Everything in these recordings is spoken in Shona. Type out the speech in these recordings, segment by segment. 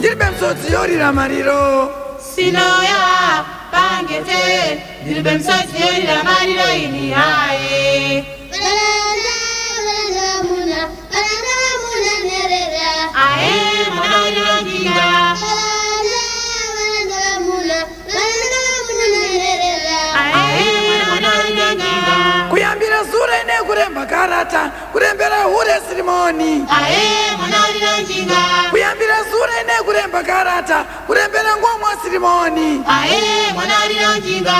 Dirbe msoti yori la mariro Sinoya Pangete Dirbe msoti yori la mariro ini hae Ae mwana jinga Kuyambira sure ne kuremba karata kurembera hure sirimoni Ae mwana jinga Kuyambira sure ne kuremba karata kurembera ngomwa sirimoni Ae mwana jinga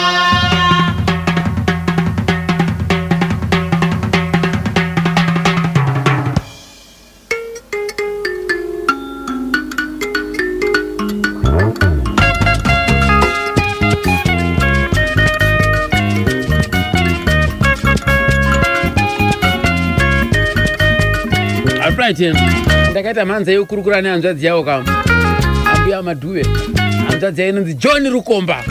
ndakaita manza yokurukura nehanzvadzi yavo kam ambuya madhuve hanzvadzi yainonzi John Rukomba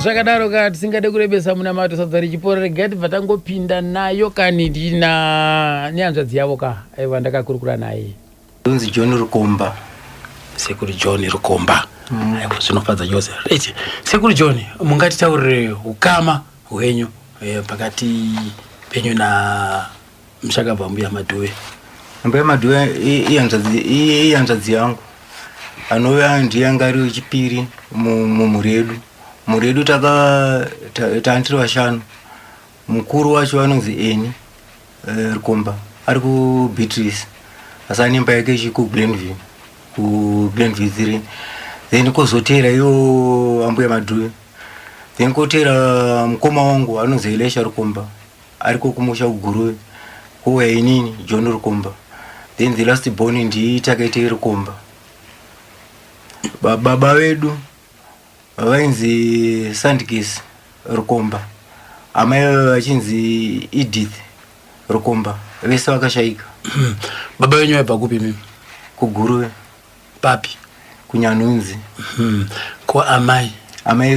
zvakadaro ka tisingade kurebesa muna mato sadza richipora regai tibva tangopinda nayo kanidi nehanzvadzi yavo ka aiwa ndakakurukura naye unzi John Rukomba sekuru John Rukomba aiwa zvinofadza chose right sekuru John mungatitaurire ukama hwenyu pakati penyu na Mushakabva mbuya madhuve mbuya madhuve ihanzvadzi yangu anova ndiyanga ari wechipiri muredu tandiri vashanu mukuru wacho anonzi Eni Rukomba ari kuBeatrice asi anemba yake ichi kuGlenville 3 then kozotera iyo ambuya madhuve then kotera mukoma wangu anonzi Elisha Rukomba ariko kumusha kuGuruve kuwa inini John Rukomba then the last born ndi takaite Rukomba baba wedu vainzi Sandkis Rukomba amai vachinzi Edith Rukomba vese vakashaika baba wenyu vaibva kupi mimi kuGuruve papi kunyanunzi ko amai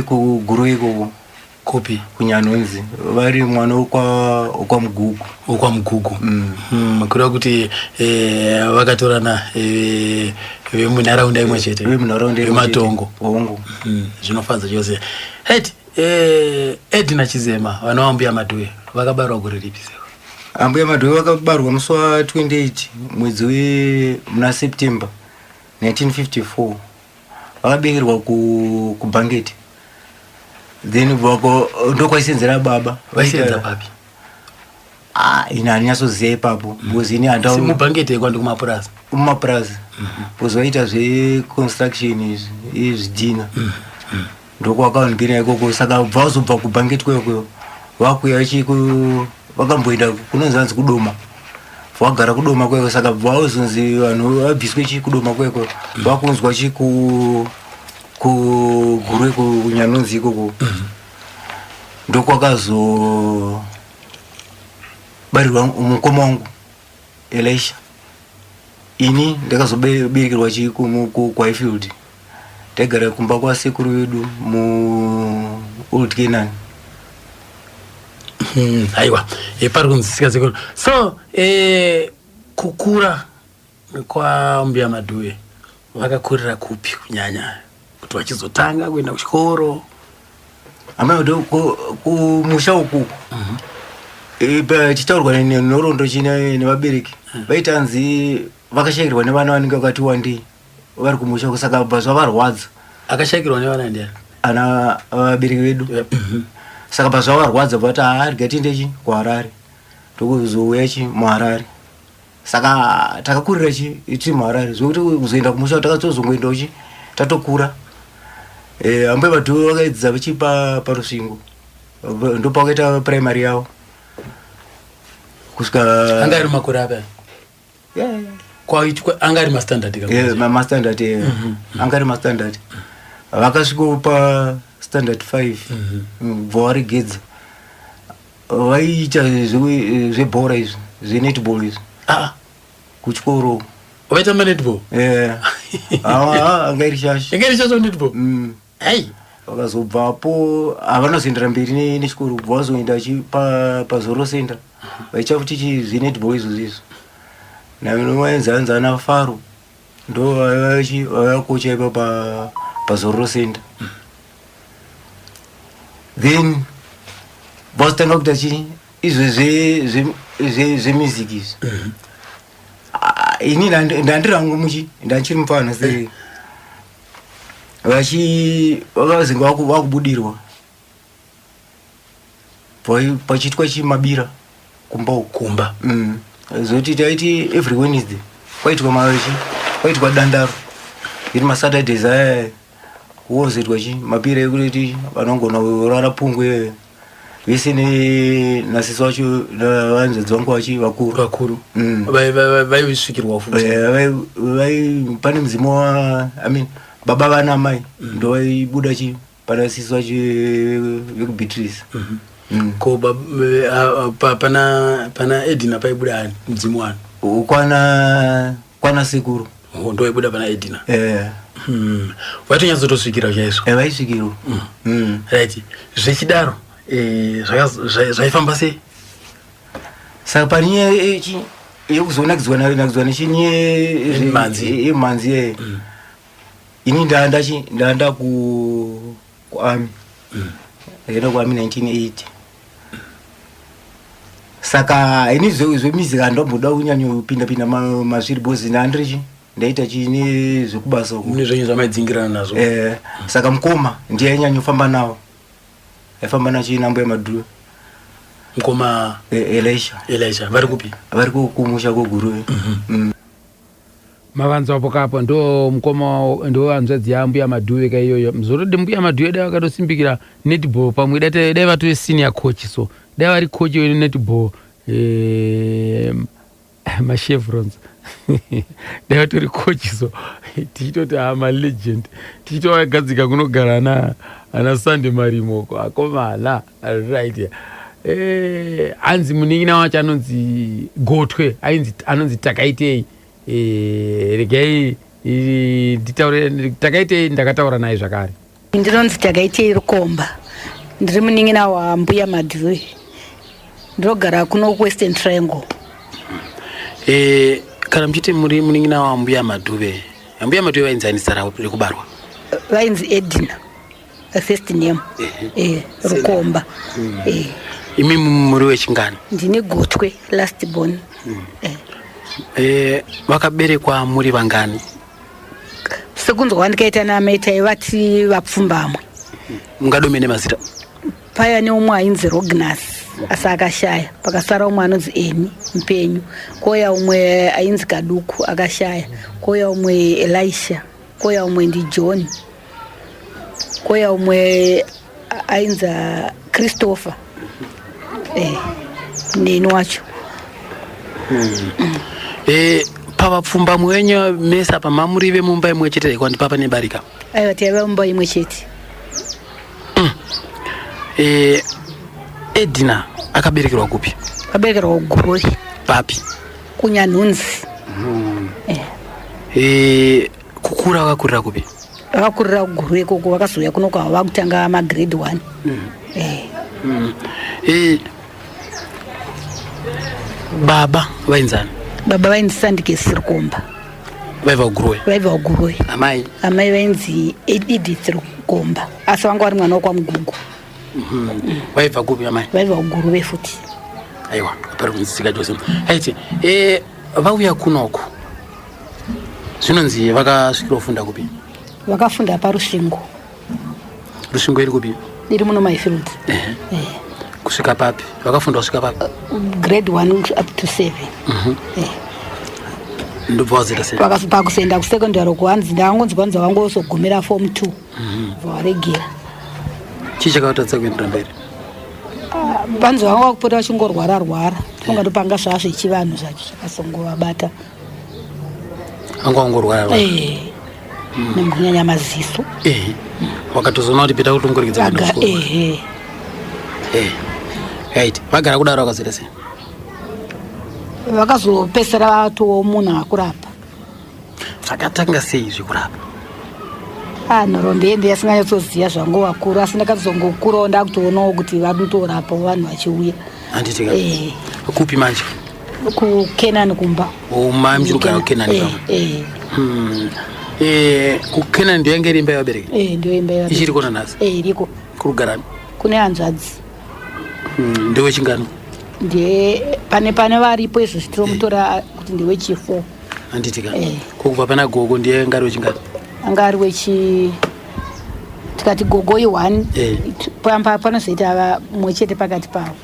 kuGuruve ikoko kupi kunyanunzi vari mwana ukwa Mugugu kureva kuti vakatorana vemunharaunda imwe chete vematongo zvinofadza chose Edna Chizema vana vambuya madhuve vakabarwa kuri ripi seko ambuya madhuve vakabarwa musi wa 28 mwedzi muna September 1954 vakabekerwa kuBangeti then ndokwaisenzera baba vaisenza papi ina handinyasoziva ipapo because ini handau mubhangeti kwandi kumapurazi because vaita zveconstruction zvidhina ndokwakaonekera ikoko saka vazobva kuBangeti kwekweyo vakuya vakamboenda kunonzi vanzi kudoma vagara kudoma kwekwe saka vauzonzi vanhu vabviswe kudoma kwekwe vakunzwa kuGuruve kunyanunzi ikoko ndokwakazobarirwa mukoma wangu Elisha ini ndakazoberekerwa kwaIfield taigara kumba kwasekuru vedu Old Canaan aiwa pari kunzisika sekuru so kukura kwambuya madhuve vakakurira kupi kunyanya kuti vachizotanga kuenda kuchikoro amai kumusha uku chitaurwa nenhoroondo china nevabereki vaitanzi vakashayikirwa nevana vanenge vakati wandei vari kumusha kusaka bhazva varwadza akashayikirwa nevana ndiani ana vabereki vedu saka bhazva varwadza vati rigatinde kuHarare ndokuzouya muHarare saka takakurira tiri muHarare zvokuti kuzoenda kumusha takazozongoendawo tatokura. Ambai Madhuve vakaedzisa vachipa paRusvingo ndopakaita primary yavo kusvika anga ari makore apa kwaitwa anga ari mastandard mastandard anga ari mastandard vakasvikawo pa standard 5 vavarigedza vaiita zvebhora izvi zvenetball izvi kuchikoro vaitamba netball anga iri shasha netball hai vakazobvapo havanozoendera mberi nechikoro kubva vazoenda pazoro center vaicha kuti zvenetball izvozvo navaenzanzana Faro ndo vaivakocha ipa pazoro center. Then vazotanga kuita chii izvo zvemusic izvi ini ndandirangu ndachiri mufana sei vakazenge vakubudirwa pachiitwa chimabira kumba zoti taiti every Wednesday kwaitwa dandaro iri maSaturdays aya wozoitwa mabira ekuti vanongona kurara pungwe vese nasisi wacho navanzadzi vangu vachi vakuru vaivisvikirwa futi pane mudzimu baba vana mai ndo vaibuda pana sisi wacho vekuBeatrice. ko pana Edina paibuda ani mudzimu wani kwana sekuru ndo vaibuda pana Edina. Vaitonyadzotosvikira chaizvo vaisvikirwa right zvechidaro zvaifamba sei saka panyaya yekuzonakidzwa nechinye manzi ini ndaenda kuami ndaenda kuami 1980 saka ini zvemizi kandamboda kunyanyopinda mazviribozi ndandiri ndaita chine zvekubasa mune zvenyu zvamaidzingirana nazvo. Saka mukoma ndiye ainyanyofamba nawo aifamba nachina Ambai Madhuve. Mukoma Elisha vari kupi? Vari kumusha kuGuruve. Mavanza pokapo ndo mukoma ndo hanzvadzi yaMbuya Madhuve kaiyoyo muzorode Mbuya Madhuve dai vakatosimbikira netball pamwe dai vatove senior coach so dai vari coach we netball machevrons dai vatori coach so tichitoti ama legend tichitovagadzika kunogara ana Sunday Marimoko akomana right anzi munin'ina wacho anonzi Gotwe anonzi Takaitei regai nditaure Takaitei ndakataura naye zvakare. Ndinonzi Takaitei Rukomba ndiri munin'ina waMbuya Madhuve ndinogara kuno Western Triangle. Kana mchite muri munin'ina waMbuya Madhuve. Ambuya Madhuve vainzi zita rekubarwa? Vainzi Edina first name Rukomba. Imi muri wechingani? Ndine Gotwe last born. Vakaberekwa muri vangani? Sekunzwa ndikaita namaitai vati vapfumbamwe. Mungadomene mazita? Paya neumwe ainzi Rognus asi akashaya pakasara umwe anonzi Eni mupenyu koya umwe ainzi Kaduku akashaya koya umwe Elisha koya umwe ndi John koya umwe ainzi Christopher neni wacho. Pavapfumba mwenyu mesa pamamurive mumba imwe chete kwandi papa nebarika? Aiwa taiva mumba imwe chete. Edina akaberekerwa kupi? Akaberekerwa kuGuruve. Papi? Kunyanhunzi. Kukura vakakurira kupi? Vakakurira kuGuruve koko vakazouya kuno kwavo vakutanga magrade 1. Baba vainzani? Baba vainzi Sandikesi Rukomba. Vaibva kuGuruve? Vaibva kuGuruve. Amai? Amai vainzi Edith Rukomba asi vanga vari mwana wokwaMugugu. Vaibva kupi amai? Vaibva kuGuruve futi. Aiwa pari kunzika chose. Aiti vauya kunoko zvinonzi vakasvikira kufunda kupi? Vakafunda paRusvingo. Rusvingo iri kupi? Iri muno Myfield. Kusvika papi? Vakafunda kusvika papi? Grade 1 up to 7. ndobva wazita sei pakuzoenda kusekondary kuhanzi ndakangonzi kwanza wangosogumira form 2 varegera chii chakavatadza kuendera mberi panzi vanga vakupota vachingorwara tongatopanga zvazvechivanhu zvacho zvakasongovabata anga wangorwara nemukunyanya maziso wakatozoona kuti pita kutongorekedza right vagara kudaro vakazoita sei vakazopesera vatowo munhu akurapa zvakatanga sei zvekurapa nhorombeembe asinganyatsoziva zvangu vakuru asi ndakatozongokurawo ndakutoonawo kuti vanotorapa vanhu vachiuya handitika kupi manje kukenani kumba mamjirugara kukenani kukenani ndiyo yange iri imba yavabereki ndiyo imba yavabereki ichiri kona nhasi iriko kurugarani kune hanzvadzi ndewechingano pane varipo izvo zvitinomutora kuti ndewechi4 handitika kokubva pana gogo ndiye ngari wechingano anga ari tikati gogo i1 panozoita mumwe chete pakati pavo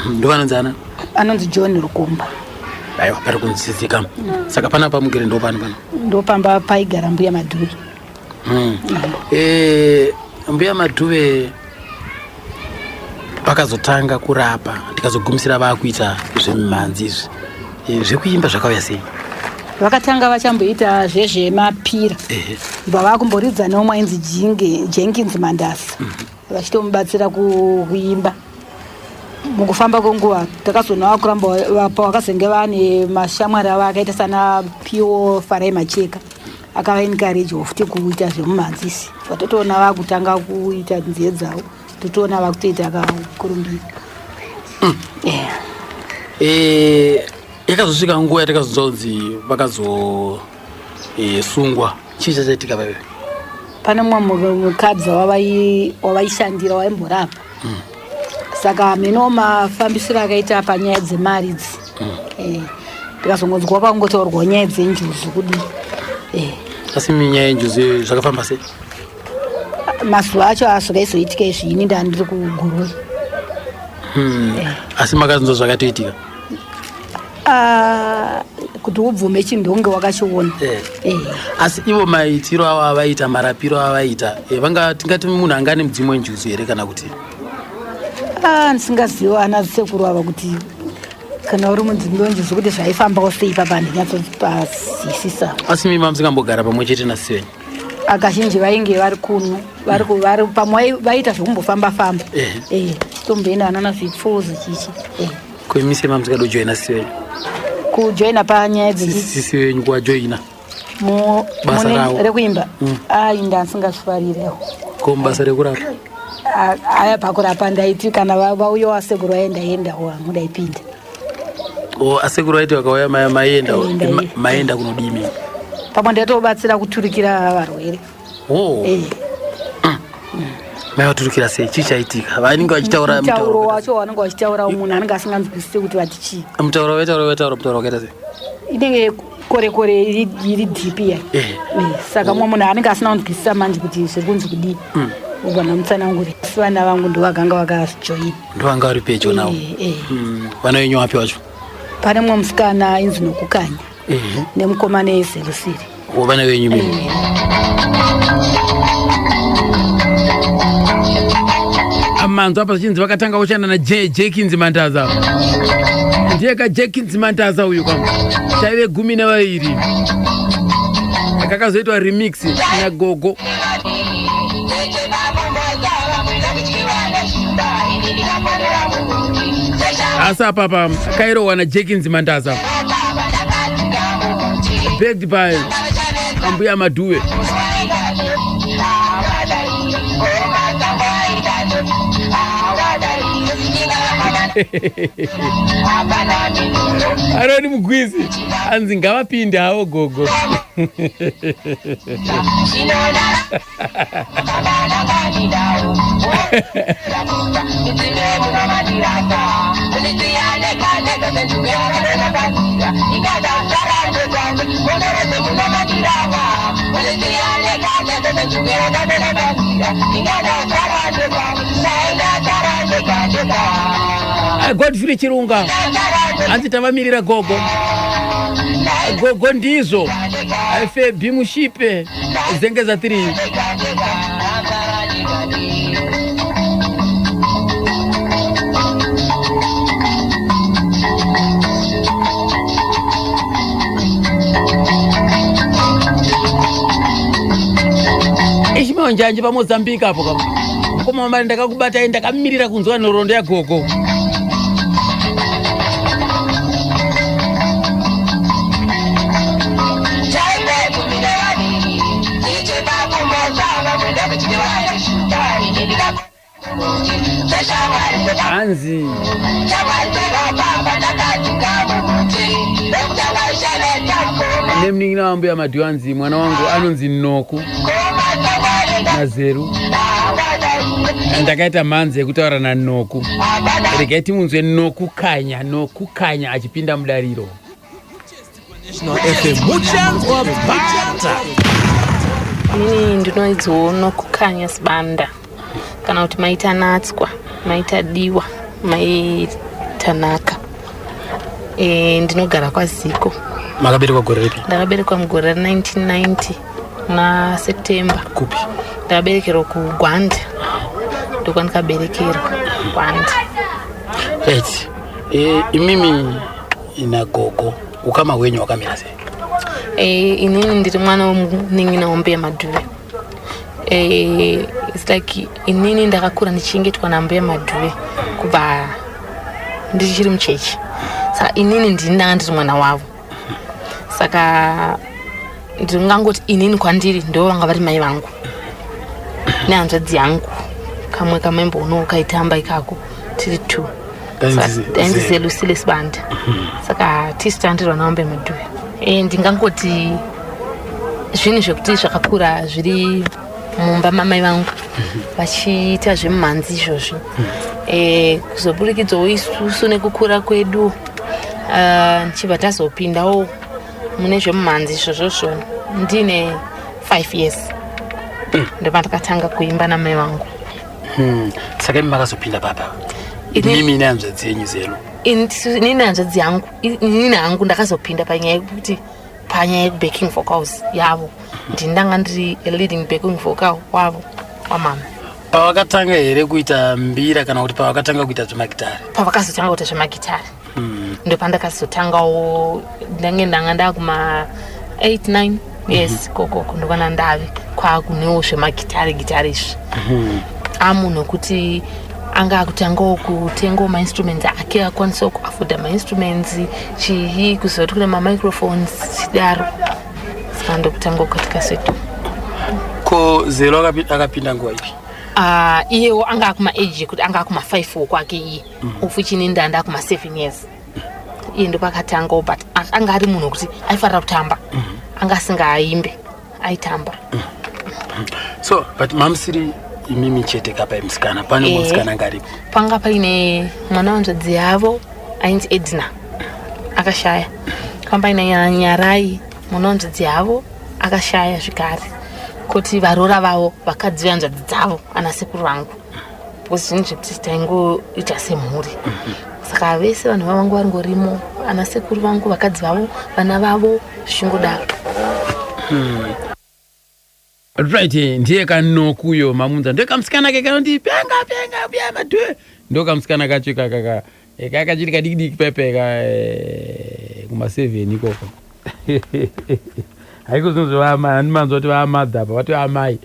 ndovanonzi anonzi John Rukumba aiwa pari kunzizika saka pana pamugere ndopamba paigara mbuya madhuve mbuya madhuve pakazotanga kurapa tikazogumisira vakuita zvemimhanzi izvi zvekuimba zvakauya sei vakatanga vachamboita zvezvemapira bva vakumboridza neumwe ainzi Jenkins Mandasa vachitomubatsira kuimba mukufamba kwenguva takazonawa kuramba pavakazenge vane mashamwari avo akaita sana Pio Farai Macheka akavaencourage futi kuita zvemumhanzisi vatotoona vakutanga kuita nziyo dzavo totoona vakutoita akakurumbira yakazosvika nguva yatakazonzonzi vakazosungwa chii chachaitika vaive pane mumwe mukadzi wavaishandira waimborapa saka mino mafambisiro akaita panyaya dzemari idzi tikazongonzwa pakungotaurwa nyaya dzenjuzi kudi asi nyaya yenjuzi zvakafamba sei mazuva acho azvakaizoitika izvi ini ndandiri kuguroi asi makazonzwa zvakatoitika kuti ubvume chindonge wakachiona asi ivo maitiro avo avaita marapiro avaita tingati munhu anga ane mudzimu wenjuzi here kana kuti ndisingaziva ana sekuru ava kuti kana uri mudzimu wenjuzi kuti zvaifambawo sei papa ndinyatsopazisisa asi mima musingambogara pamwe chete nasi venyu akazhinji vainge vari kuno vari pamwe vaita zvekumbofamba-famba tomboenda anana zvipfuuzi chichi kwemisema musikadojoina sisi venyu kujoina panyaya sisi venyu kuwajoina basa ravo rekuimba ndasingazvifarirewo ko basa rekurapa aya pakurapa ndaiti kana vauya wasekuru vaendaendawo hangu ndaipinda asekuru vaiti vakauya maenda kunodimi pamwe ndatobatsira kuturikira varwere maivaturukira sei chii chaitika vanenge vachitaura mutauro wacho vanenge vachitaura munhu anenge asinganzwisise kuti vati chii mutauro mutauro wakaita sei inenge kore iri dhipi ya saka mumwe munhu anenge asina kunzwisisa manje kuti zviri kunzi kudii ubona mutsananguri asi vana vangu ndovaganga vakazvijoina ndovanga vari pedyo navo vana venyu vapi vacho pane mumwe musikana inzi Nokukanya nemukomana eZelusiri vana venyu mimi amanzwa apa zvichinzi vakatanga kushanda naJenkins Mandaza ndiye kaJenkins Mandaza uyu kwamba chaive 12 akakazoitwa remix naGogo asi apapa akairohwa naJenkins Mandaza begged by ambuya madhuve aroni mugwizi anzi ngavapinde havo Gogo Godfrey Chirunga anzi tavamirira Gogo gogo ndizo FB Mushipe Zengeza 3 Ishimo njanje pa Mozambique apo kama koma mali ndakakubata enda kamirira kunzwa norondo ya gogo Anzi Nemni naambu ya Madiwanzi mwana wangu anonzi Noku na Zeru ndakaita manze kutaura na Noku rekaiti munzwe Noku kanya achipinda mudariro Ini ndinoidzowo Noku kanya sibanda kana kuti maita natswa maita diwa maita naka ndinogara kwaZiko. Makaberekwa gore ripi? Ndakaberekwa mugore 1990 na September. Kupi? Ndakaberekerwa kuGwanda. Ndokwa ndikaberekerwa Gwanda. Right. Imimi ina gogo ukama wenyu wakamira sei? Inini ndiri mwana womuning'ina wombeya Madhuve. It's like inini ndakakura ndichingetwa nambeya Madhuve kubva ndichiri muchechi. Saka inini ndinanga ndiri mwana wavo. Saka ndingangoti inini kwandiri ndo vanga vari mai vangu nehanzvadzi yangu kamwe mbono kaitamba ikako tiri 2 ndize Lucille Sibanda. Saka tisi tandirwa naombe Madhuve. Ndingangoti zvinhu zvekuti zvakakura zviri mumba mamai vangu vachiita zvemhanzi izvozvo. Kuzoburikidzawo isusu nekukura kwedu ndichibva tazopindawo mune zvemhanzi izvozvo ndine 5 years ndopa ndakatanga kuimba namai vangu. Saka imi makazopinda papa mimi nehanzvadzi yenyu Zelo? Inini nehanzvadzi yangu inini hangu ndakazopinda panyaya yekuti panyaya yekubacking vocals yavo ndindanga ndiri leading backing vocal wavo wamama. Pavakatanga here kuita mbira kana kuti pavakatanga kuita zvemagitari? Pavakazotanga kuita zvemagitari ndopa ndakazotangawo ndanga ndakuma 8-9 yes kokoko ndokwana ndave kwakunewo zvemagitari izvi. Amunhu kuti anga akutangawo kutengawo mainstruments ake akwanisawo kuafoda mainstruments chii kuzoti kune mamicrophones chidaro. Saka ndokutangawo katika setu. Ko Zelo akapinda nguva ipi? Iyewo anga akuma age yekuti anga akuma 5 kwake iye ufuchini ndanda akuma 7 years. Iye ndopakatangawo but anga ari munhu kuti aifarira kutamba anga asingaimbe aitamba. So but mamusiri imimi chete kapa musikana pane musikana angaripo? Panga paine mwana wanzvadzi yavo ainzi Edna akashaya. Panga paine Nyarai mwana wanzvadzi yavo akashaya zvekare. Kuti varora vavo vakadzi vanzvadzi dzavo ana sekuru vangu because zvinhu zvekuti taingoita semhuri. Saka vese vanhu vavangu varingorimo ana sekuru vangu vakadzi vavo vana vavo zvichingodaro. Right, ndiye kanokuyo mamunza ndo kamusikana ke kanoti penga bya Madhuve ndo kamusikana kacho kaka kakachiri kadikidiki pepe kuma 7 ikoko. Haiko zvinhu vama ndimanzwa kuti vamadhapa vati amai.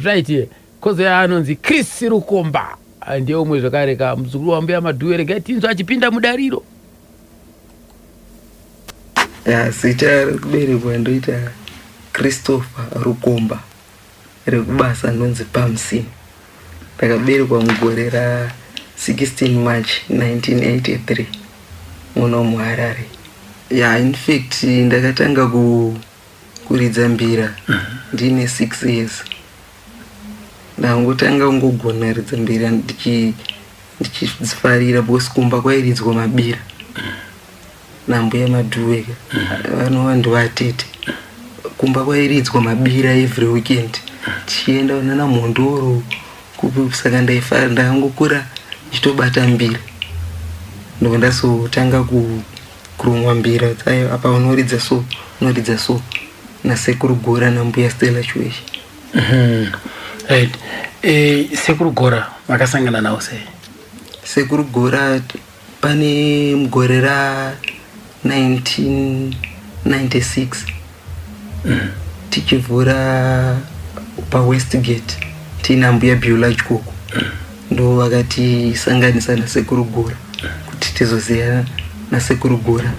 Right, koze anonzi Chris Rukomba ndiye umwe zvakare ka muzukuru wambeya Madhuve rega tinzwa achipinda mudariro. Zita rekuberekwa ndoita Christopher Rukomba rekubasa nonzi Pamsini. Ndakaberekwa mugore ra 16 March 1983 muno muHarare. In fact ndakatanga kuridza mbira ndine 6 years. Ndangotanga kungogona ridza mbira ndichidzifarira because kumba kwairidzwa mabira nambuya Madhuve vanova ndovatete. Kumba kwairidzwa mabira every weekend tichienda nana Mondoro saka ndaifara ndangokura ndichitobata mbira ndokandazotanga kurumwa mbira dzayo apa unoridza so nasekuru Gora nambuya Stella Chweshe. Right. Sekuru Gora makasangana nawo sei? Sekuru Gora pane mugore ra 1996 tichivhura paWestgate tina mbuya Beulah Chikoko ndo vakatisanganisa nasekuru Gora kuti tizoziyana nasekuru Gora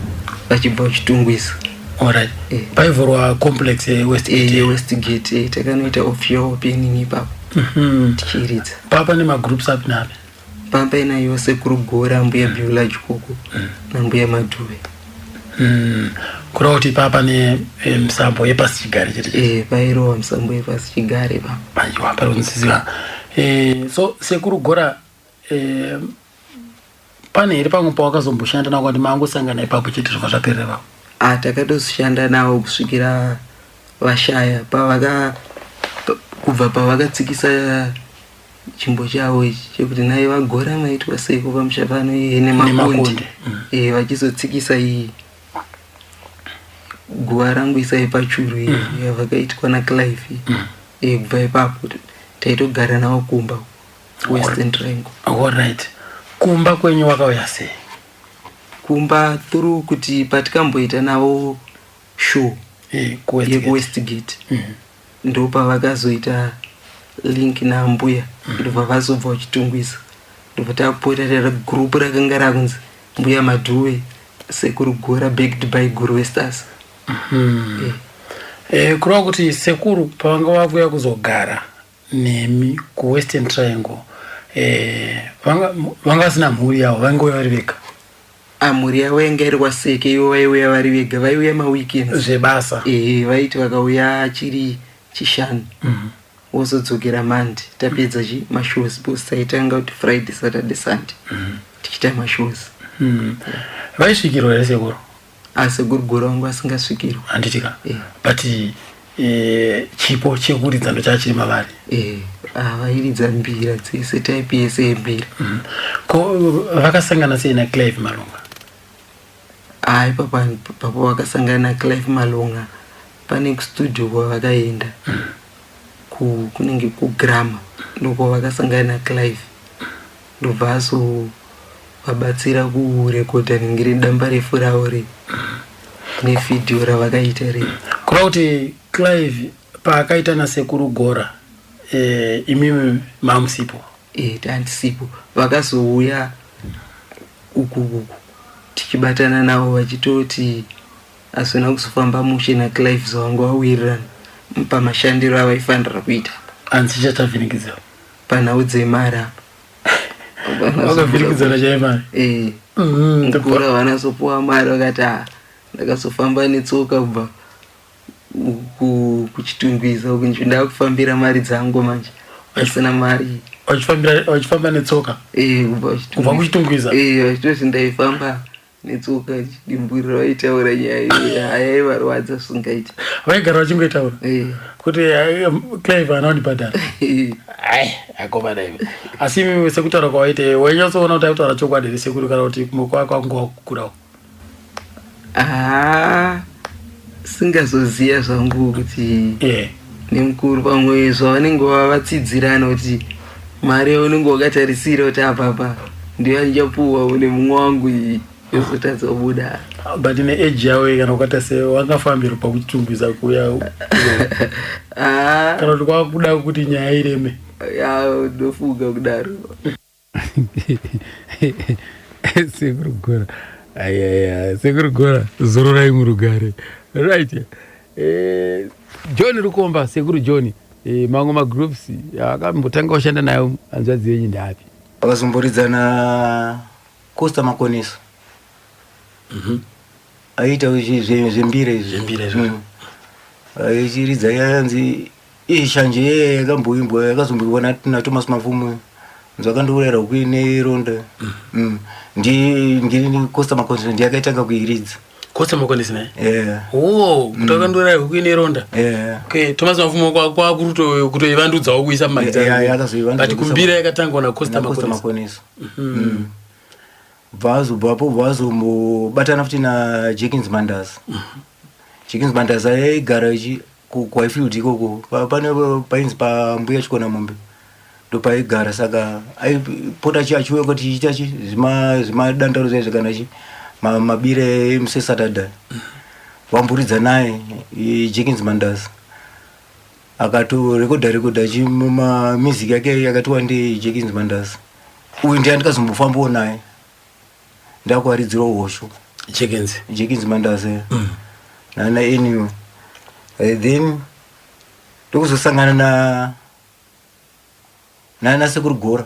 vachibva uchitungwisa. Alright. Paivhurwa complex Westgate takanoita official opening ipapo tichiridza. Papa nemagroups api napi? Papa inayo sekuru Gora, mbuya Beulah Chikoko nambuya Madhuwe. Kurava kuti papa nemusambo yepasichigare chete? Pairowa musambo yepasichigare pa. Aiwa, parikuziziva. So sekuru Gora pane here pamwe pawakazomboshanda nawo kuti mangosangana ipapo chete zvobva zvaperera vapo? Takatoshanda nawo kusvikira vashaya kubva pavakatsikisa chimbo chavo ichi chekuti naye vagora maitwa sei kuva mushapano iye nemakonde vachizotsikisa iyi guva rangu isai pachuru iyi yavakaitwa naClive kubva ipapo taitogara navo Kumba Western Triangle. Alright. Kumba kwenyu wakauya sei? Kumba through kuti patikamboita navo show yekuWestgate ndo pavakazoita link nambuya ndobva vazobva vachitungwisa ndobva tapota taita group rakanga rakunzi mbuya Madhuwe sekuru Gora backed by Guru Stars. Kurava kuti sekuru pavanga vakuya kuzogara nemi kuWestern Triangle vanga vasina mhuri yavo, vanga vari vega? Mhuri yavo yanga iri kwaSeke, ivo vaiuya vari vega, vaiuya maweekends zvebasa. Vaiti vakauya chiri chishanu wozodzokera Monday tapedza mashows because taitanga kuti Friday Saturday Sunday tichita mashows. Vaisvikirwa here sekuru? Sekuru Gora wangu asingasvikirwa handitika. But chipo chekuridza ndo chachiri mavari? Vairidza mbira dzese type yese yembira. Ko vakasangana sei naClive Malunga? Papo vakasangana naClive Malunga pane kustudio kwavakaenda kunenge kuGrama ndoko vakasangana naClive ndobva azovabatsira kurekodha ringiri damba refu ravo nevidhiyo ravakaita kurava kuti Clive paakaita nasekuru Gora imimi mamusipo? Tandisipo. Vakazouya uku tichibatana navo vachitoti hazvina kuzofamba mushe naClive zvavanga vawirirana pamashandiro avaifanira kuita. Hanzi chatavhinikidzwa panhau dzemari apa vakavhinikidzana chaimari? Gora vanazopuwa mari vakati ndakazofamba netsoka kubva kuchitungwiza uku ndava kufambira mari dzangu manje asina mari. Wachifamba netsoka? Kubva kuchitungwiza? Vachitoti ndaifamba netsoka chidimburira vaitaura nyaya yaivarwadza zvisingaiti. Vaigara vachingoitaura kuti Clive anaoni padhara? Akomana ive. Asi imimi sekutaura kwawaita wainyatsoona kuti aitaura chokwadi here sekuru kana kuti kumwe kwako wakukurawo? Singazoziya zvangu kuti nemukuru pamwe zvavanenge vavatsidzirana kuti mari yaunenge wakatarisira kuti apapa ndiyo andichapuwa nemumwe wangu iyi yozotadza kubuda. But neage yawe kana ukata sei wangafambira pakuchitungwiza kuya kana kuti kwakuda kuti nyaya ireme? Ndofunga kudaro. Sekuru Gora sekuru Gora zororai murugare. Right. John Rukomba, sekuru John mamwe magroups akambotanga kushanda nayo hanzvadzi yenyu ndapi? Vakazomboridza Costa Makoniso. Aita zvembira izvi. Aichiridza yanzi ishanje yakamboimbwa yakazomboiwa naThomas Mavumwe. Zvakandourayira kuine Ronda. Ndiri Costa Makoniso ndiyakaitanga kuiridza. Costa Makoniso naye? Kutakandourayira kuine Ronda? Okay, Thomas Mavumwe kutoivandudzawo kuisa mari dzake. But kumbira yakatangwa naCosta Makoniso. bvapo vazombobatana futi naJackins Manders. Jackins Manders aigara kuHighfield ikoko pane painzi pambuya chikona mombe ndopaigara, saka aipota achiuya kuti chiita zvimadandaro zvaizvakanachi mabire emusesaturday vamburidza naye Jackins Manders akatorekodha music yake yakatiwa ndiJackins Manders. Uyu ndiye andikazombofambawo naye ndakuwaridzira hosho Jackins Manders nana anyway then ndokuzosangana na Sekuru Gora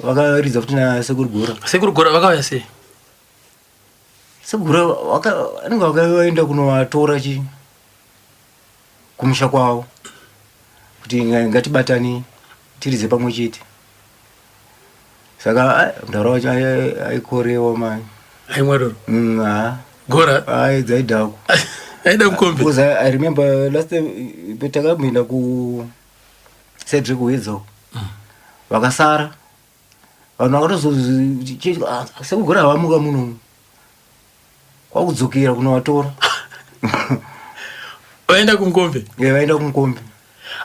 vakaridza futi Sekuru Gora vakauya sei? Sekuru anenge vakaenda kunovatora kumusha kwavo kuti ngatibatani tiridze pamwe chete, saka mudhara wacho aikorewa mani aimwaroro Gora dzaidhako aida mukombe because I remember last time petakamboenda kuCedric Wedza vakasara vanhu vakatozozi Sekugora havamuka muno kwakudzokera kunovatora vaenda kumukombe vaenda kumukombe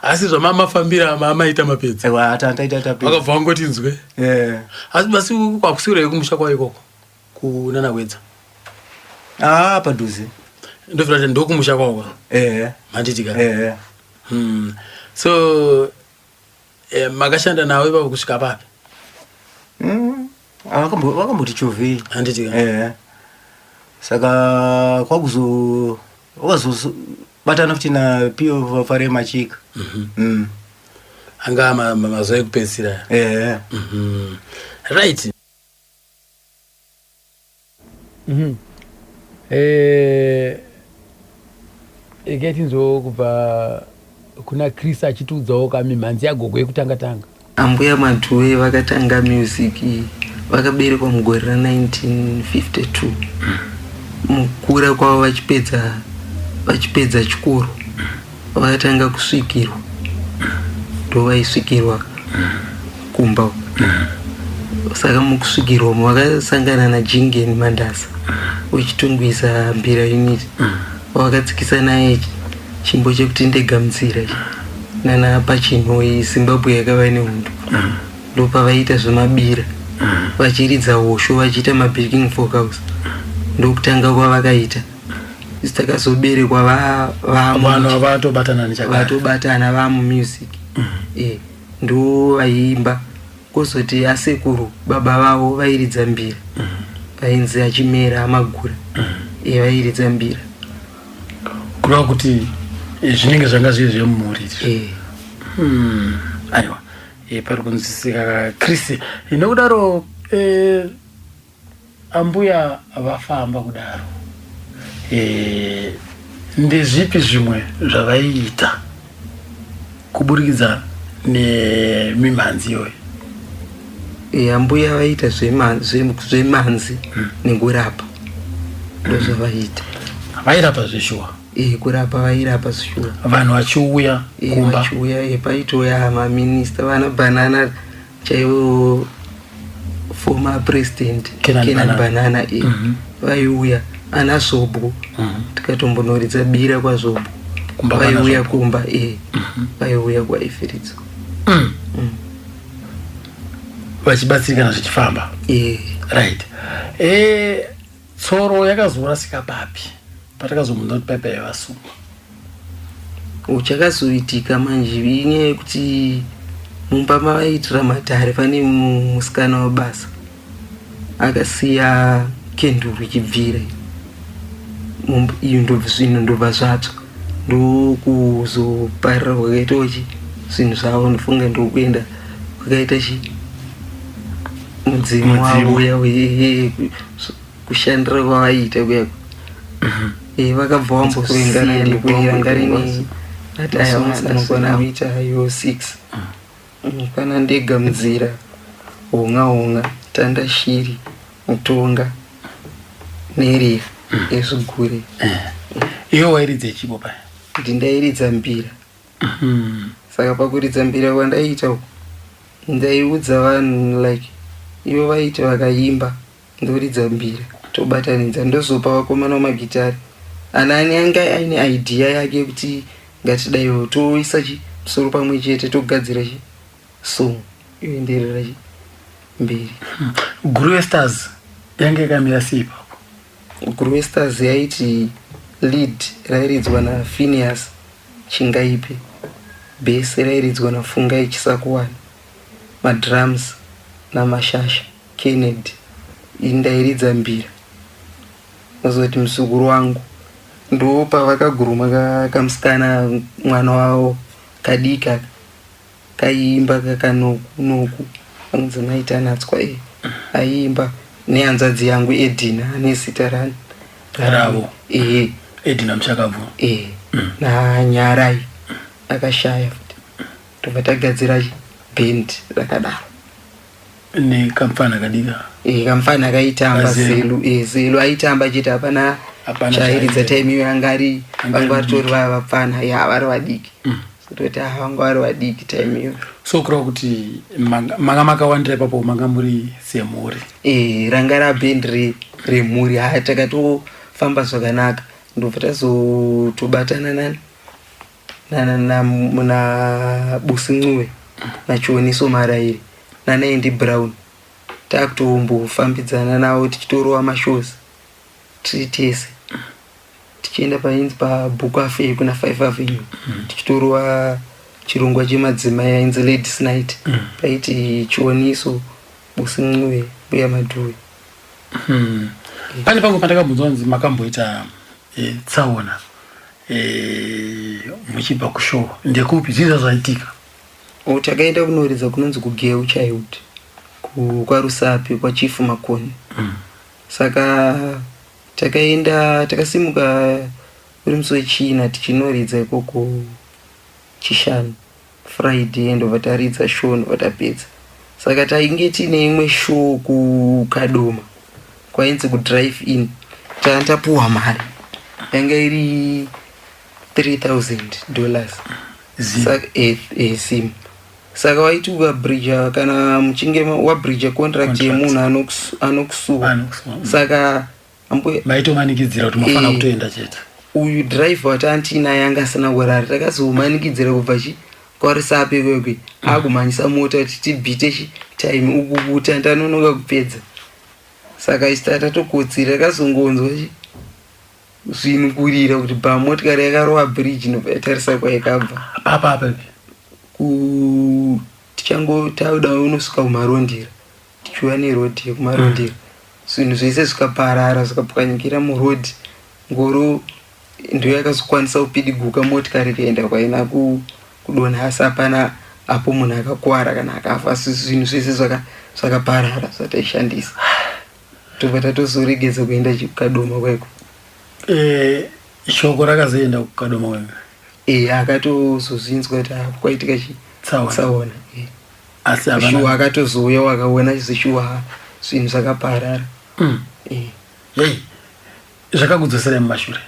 asi zvamamafambira maita mapedzi vakabva vangoti nzwe asi kwakusiro kumusha kwawo ikoko kunana Wedza padhuze ndofira ndokumusha kwawo manditika so makashanda nawe ipapo kusvika papi? vakamboti chovhei handitika saka wakazobatana futi naPio Fare Machika anga mazuva ekupedzisira right. Iketinzo kubva kuna Chris achitiudzawo kamimhanzi yagogo yekutanga ambuya Madhuwe vakatanga music vakaberekwa mugore ra1952 mukura kwavo vachipedza chikoro vakatanga kusvikirwa ndovaisvikirwa kumba saka mukusvikirwa vakasangana naJingen Mandasa uchitungwisa Mbira Unit vakatsikisa naye chimbo chekuti Ndegamutsira nana Pachino Zimbabwe yakava neundu ndopavaita zvemabira vachiridza hosho vachiita mabreaking focus ndokutanga kwavakaita takazoberekwa vanhu vatobatana vamumusic ndo vaiimba kozoti asekuru baba vavo vairidza mbira vainzi Achimera Amagura vairidza mbira kureva kuti zvinenge zvanga zviri zvemumhuri aiwa pari kunzwisisika Chris nokudaro ambuya vafamba kudaro ndezvipi zvimwe zvavaiita kuburikidza nemimhanzi iyoyo? Ambuya vaiita zvemanzi nekurapa ndozvavaiita. Vairapa zveshuwa? Kurapa vairapa zveshuwa. Vanhu vachiuya kumba? Vachiuya paitoya maminista vana Banana chaivo former president Kenan Banana vaiuya ana Zobho tikatombonoridza bira kwa Zobho vaiuya kumba vaiuya kwa Ifiridzo vachibatsirikana zvichifamba. Right. Tsoro yakazorasika papi patakazomuna kuti paipa yavasungwa? Uchakazoitika manje inyaya yekuti mumba mavaitira matare pane musikana wabasa akasiya kenduru ichibvira iyo ndobva ndobva zvatsva ndokuzoparira kwakaita zvinhu zvavo ndofunga ndokuenda kwakaita mudzimu wavo uya kushandira kwavaita kuyako vakabva vambokuengarini ataaanokwana kuita yo 6 kana Ndegamutsira honga Tanda Shiri Mutonga nerefu ezvigure. Iwe wairidza chibo paya? Kuti ndairidza mbira. Saka pakuridza mbira kwandaiita ndaiudza vanhu like ivo vaita vakaimba ndoridza mbira tobatanidza ndozopa vakomana vamagitari anani anga aine idea yake kuti ngatidaiwo toisa musoro pamwe chete togadzira song yoenderera mberi. Guru Stars yange yakamira sei ipapo? Guru Stars yaiti lead rairidzwa naPhineas Chingaipe, bass rairidzwa naFungai Chisakuwana, madrums naMashasha Kennedy. Indairidza mbira. Nozoti musukuru wangu ndo pavakaguruma kamusikana mwana wavo kadika kaimba kakanoku anzi naita natswa aimba nehanzvadzi yangu Edina nezita ravo Edina Muchakabvu naNyarai akashaya futi tobva tagadzira band rakadaro nekamfana kadika kamfana kaitamba Zelu aitamba chete hapana chairidza time iyo yangari vanga varitori vapfana vari vadiki toti vanga vari vadiki time iyo. So kurava kuti manga makawandira ipapo manga muri semhuri? Ranga rabhendi remhuri. Takatofamba zvakanaka ndobva tazotobatana na Busincuwe naChioniso Marairi naNaindi Brown takutombofambidzana navo tichitorova mashows tiri tese tichienda painzi paBook Cafe kuna 5 Avenue tichitorova chirongwa chemadzimai ainzi Ladies Night paiti Chioniso, Busincuwe uye Madhuwe. Pane pangu pandakabvunzwa kunzi makamboita tsaona muchibva kushow ndekupi zviza zvaitika? Takaenda kunoridza kunonzi kuGeu Childhood kwaRusapi kwaChief Makoni. Saka takaenda takasimuka uri musi wechina tichinoridza ikoko Chishanu Friday ndobva taridza show ndobva tapedza. Saka tainge tine imwe show kuKadoma kwainzi kuDrive In tapuwa mari yanga iri $3,000 saka sim. Saka waiti ukabridja kana muchinge wabridja contract yemunhu anokusuwa saka maitomanikidzira kuti mafana kutoenda chete. Uyu driver watantina yanga asina kurara takazomanikidzira kubva kwaRusapi kwekwe akumhanyisa mota kuti tibhite time ukukuta ndanonoka kupedza. Saka isitata tokotsira takazongonzwa zvinhu kurira kuti motikari yakarova bridge nobva yatarisa kwaikabva apa tichangotaura unosvika kumarondera tichiva nerodhi yekumarondera zvinhu zvese zvikaparara zvikapwanyikira murodhi. Ngoro ndiyo yakazokwanisa kupidiguka motikari ikaenda kwaina kudonha asi hapana apo munhu akakwara kana akafa asi zvinhu zvese zvakaparara zvataishandisa tobva tatozoregedza kuenda kuKadoma kweko. Shoko rakazoenda kuKadoma kweko? Akatozozvinzwa kuti kwaitika tsaona asi shuwa akatozouya wakaona zishuwa zvinhu zvakaparara. Zvakakudzosera mumashure?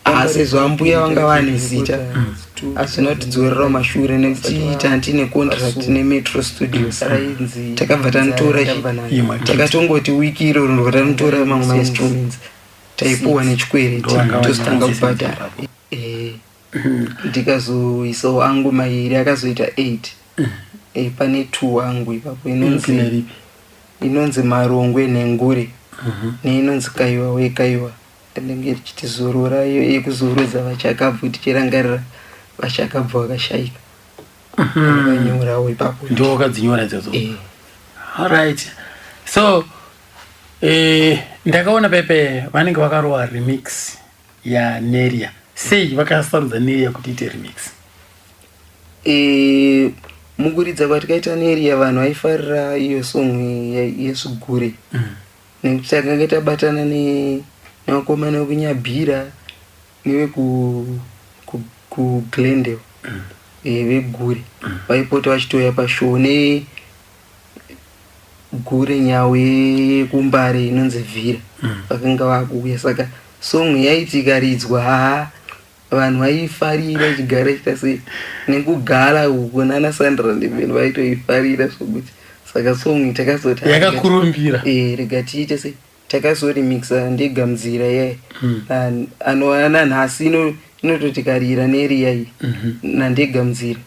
Asi zvambuya vanga vane zita asi notidzorera mumashure nekuti tandine contract neMetro Studios takabva tanotora takatongoti wiki iroro ndobva tanotora mamwe mainstruments taipuwa nechikwereti tozotanga kubhadhara. Ndikazoisawo angu mairi akazoita 8. Pane 2 angu ipapo inonzi Marongwe neNgure neinonzi Kaiwa wekaiwa ndenge tichitizorora iyo yekuzorodza vachakabvu tichirangarira vachakabvu vakashayika nyorawo ipapo ndo wakadzinyora idzodzo. Alright, so ndakaona pepe vanenge vakarova remix yaNeria. Sei vakasarudza Neria kuti ite remix? Mukuridza kwatikaita Neria vanhu vaifarira iyo song yeSugure nekuti takanga tabatana nevakomana vekuNyabhira neveku-Glendale vegure vaipota vachitoya pashow negure Nyawe yekuMbare inonzi Vhira vakanga vakuuya. Saka song yaiti ikaridzwa vanhu vaifarira chigara chita sei nekugara uko nana Sandra Ndebeni vaitoifarira zvokuti saka song takazoti yakakurumbira rega tiite se takazoremixa ndegamzira yaye anowana nhasi inototi karira neriya iyi nandegamzira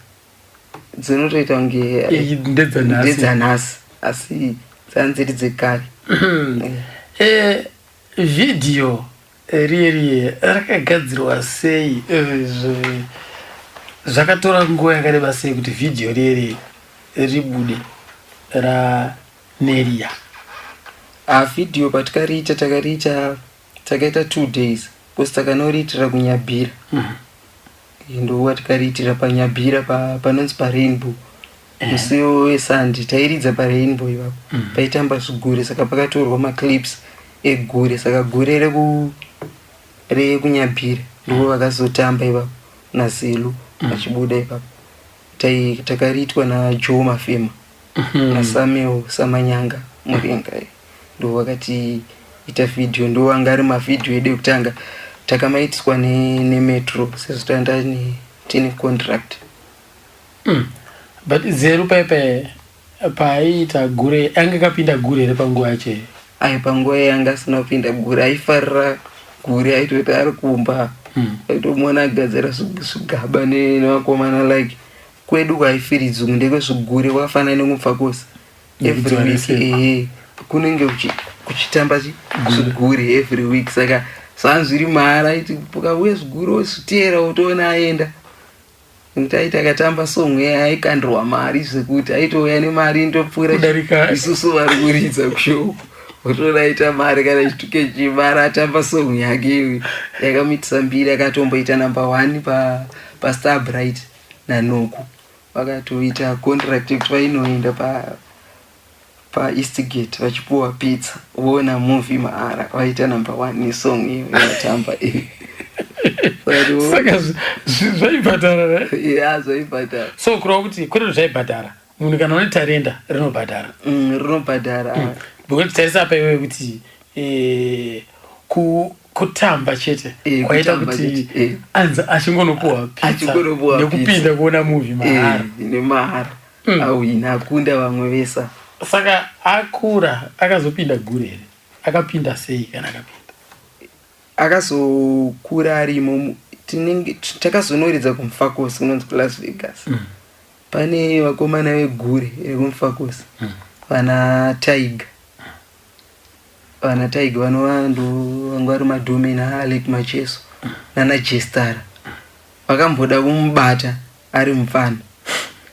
dzinotoita kunge ndedzanhasi asi dzanziri dzekare. Video riye rakagadzirwa sei? Zvakatora nguva yakareba sei kuti video riye ribude raNeria? Video patikariita takaita 2 days kosi takanoriitira kunyabhira ndowa tikariitira panyabhira panonzi paRainbow musi wesandi tairidza paRainbow ipapo paitamba zvigure saka pakatorwa maclips egure saka gure rekunyabhira ndo vakazotamba ipapo naZelu achibuda ipapo takariitwa naJoe Mafema naSamuel Samanyanga Murenga ndo vakati ita video ndo wanga ari mavhidhiyo edu ekutanga takamaitiswa nemetro sezvo tanda tine contract. But Zelu paiita gure anga kapinda gure ere panguva yacho? Ai panguva yanga asina kupinda gure, aifarira gure, aitoti ari kumba aitomona agadzira zvigaba nevakomana like kwedu kwaifiridzungu ndekwezvigure kwafanana nekumfakosa every week kunenge kuchitamba zvigure every week saka zvanzviri mahara aiti ukauye zvigure wozviteera utoona aenda nekuti aiti akatamba song aikandirwa mari zvekuti aitouya nemari ndopfuura isusu vari kuridza kushoko utoona aita mari kana chituke chimara atamba song yake yakamitisa mbiri akatomboita number 1 paStarbright naNoku vakatoita contract yekuti vainoenda paEastgate vachipuwa pizza voona movie mahara vaita number 1 nesong iyo yatamba saka zvaibhadhara zvaibhadhara so kureva kuti kwete zvaibhadhara munhu kana une tarenda rinobhadhara rinobhadhara because tarisa paiwe kuti kutamba chete kwaita kuti anza achingonopuwa pizza nekupinda kuona movie mahara nemahara auina akunda vamwe vesa. Saka akura akazopinda gure here akapinda sei kana akapinda akazokura arimo takazonoridza kumfakosi kunonzi kuLas Vegas pane vakomana vegure rekumfakosi vana Tiger vanova ndo vanga vari madhome naAlec Macheso nana Jestara vakamboda kumubata ari mufana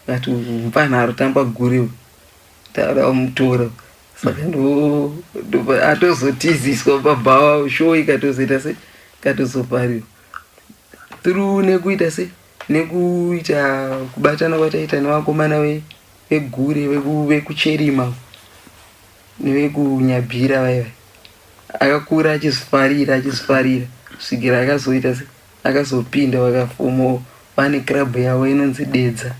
kati mufana arotamba gure tauramutora saka ndo atozotiziswa pabhawa show ikatozoita se katozopariwa through nekuita se nekuita kubatana kwataita nevakomana vegure vekucherima nevekunyabhira vaiva akakura achizifarira kusvikira akazoita se akazopinda vakafomo vane club yavo inonzi Dedza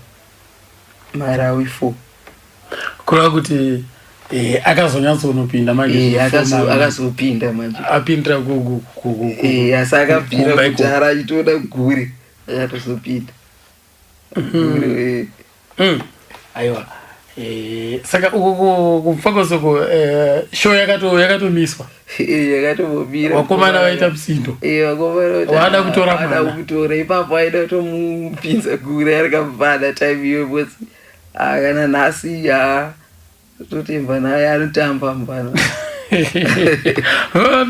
Marawi 4 kureva kuti akazonyatsonopinda manje akazopinda manje apindira asi akabvira kutara achitoda gure akatozopinda aiwa saka uko kumfakosoko show yakatomiswa yakatomobira vakomana vaita musindo vada kutora ipapo aida kutomupinza gure ari kamubada time iyo bcause kana nhasi totemba naye anotamba mubana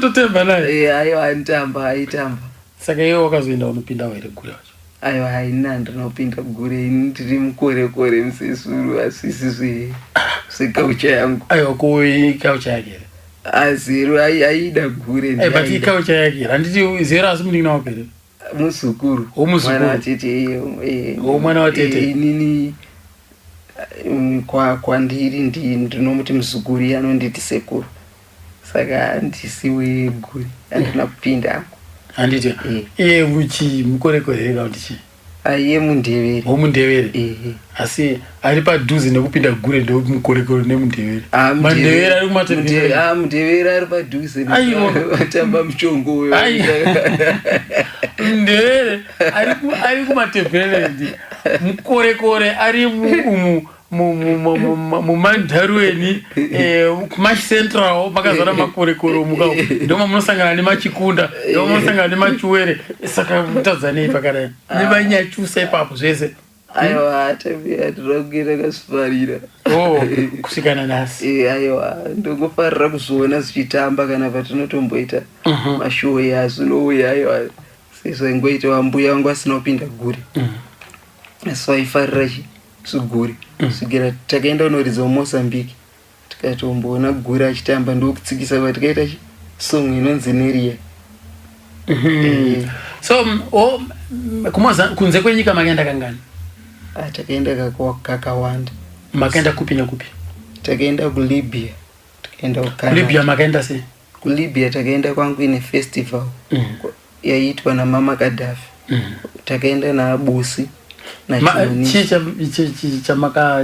totemba naye aiwa anotamba aitamba saka iwe wakazoenda unopinda waire gure wacho? Aiwa haina ndinopinda gure ndiri mukore musesuru asisi sekaucha yangu. Aiwa kaucha yake here Zero aida gure but ikaucha yake handiti Zero asimuningi wapere musukuru mwana watete inini kwandiri ndinomuti musukuru anonditi sekuru saka ndisiwe gure andina kupinda handiti iye muchi mukorekore rega ndichi aiye mundevere asi ari padhuze nekupinda gure ndomukorekore nemundevere mandevere ari kumatembere mundevere ari padhuze atamba muchongo uyo mundevere ari kumatembere ndi mukorekore ari mumandharueni kumachi central makazara makorekoro mukao ndoma munosangana nemachikunda ndoma munosangana nemachiwere saka mutadzanei pakadai nevanyachusa ipapo zvese aiwa tinokuita kasifarira kusikana nasi aiwa ndongofarira kuzoona zvichitamba kana patinotomboita mashow yazvinouya aiwa sezvo ingoita wambuya wangu asina kupinda guri asi waifarira zviguri kusvikira takaenda kunoridza mumozambique tikatomboona guri achitamba ndokutsikisa kwa tikaita song inonzi Neria. So kunze kwenyika makaenda kangani? Takaenda kakawanda. Makaenda kupi na kupi? Takaenda ku Libya, takaenda ku Canada. Libya makaenda sei? Ku Libya takaenda kwangu ine festival yaitwa na Mama Gaddafi. Takaenda na Busi na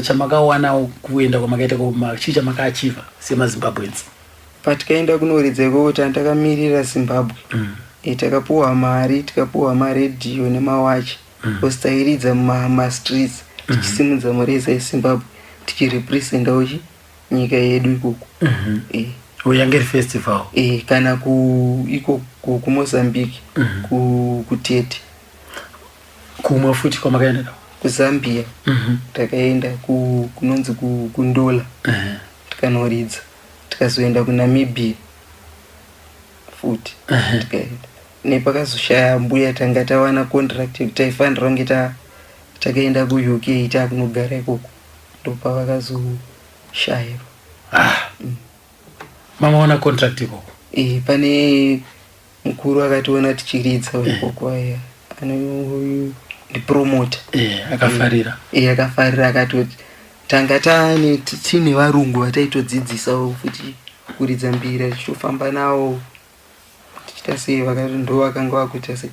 chamakawana kuenda kwa makaita kwa chicha makaachiva sema Zimbabweans. Patikaenda kunoridza kuti takamirira Zimbabwe. Takapuwa mari, tikapuwa radio nemawachi. Postairidza ma streets tichisimudza mureza yeZimbabwe tichirepresenta uchi nyika yedu ikoko. Uyangeri festival. Kana ku Mozambique, ku Tete. Kumwe futi kwa makaenda ku Zambia. Takaenda kunonzi ku Ndola. Tikanoridza. Tikazoenda ku Namibia futi. Tikaenda nepakazoshaya mbuya tanga tawana contract kuti taifanira kunge takaenda ku UK takunogara ikoko ndopa vakazoshaya. Mama wana contract ikoko? Pane mukuru akationa tichiridza ikoko aya ndi promoter. Akafarira. Akafarira akatoti tanga tine varungu vataitodzidzisawo futi kuridza mbira tichofamba nawo tichitase vakati ndo vakanga vakuita se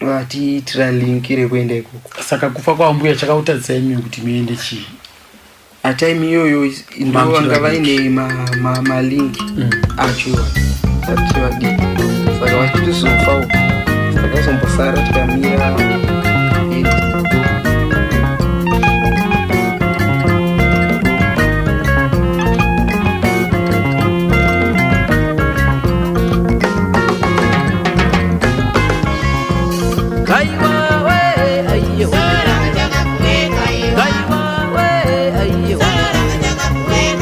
vatiitira link rekuenda ikoko. Saka kufa kwa mbuya chakautadzisa imi kuti muende chii? Time iyoyo ndo vanga vaine malink acho atiwadii saka vachitozofawo takazombosara tikamira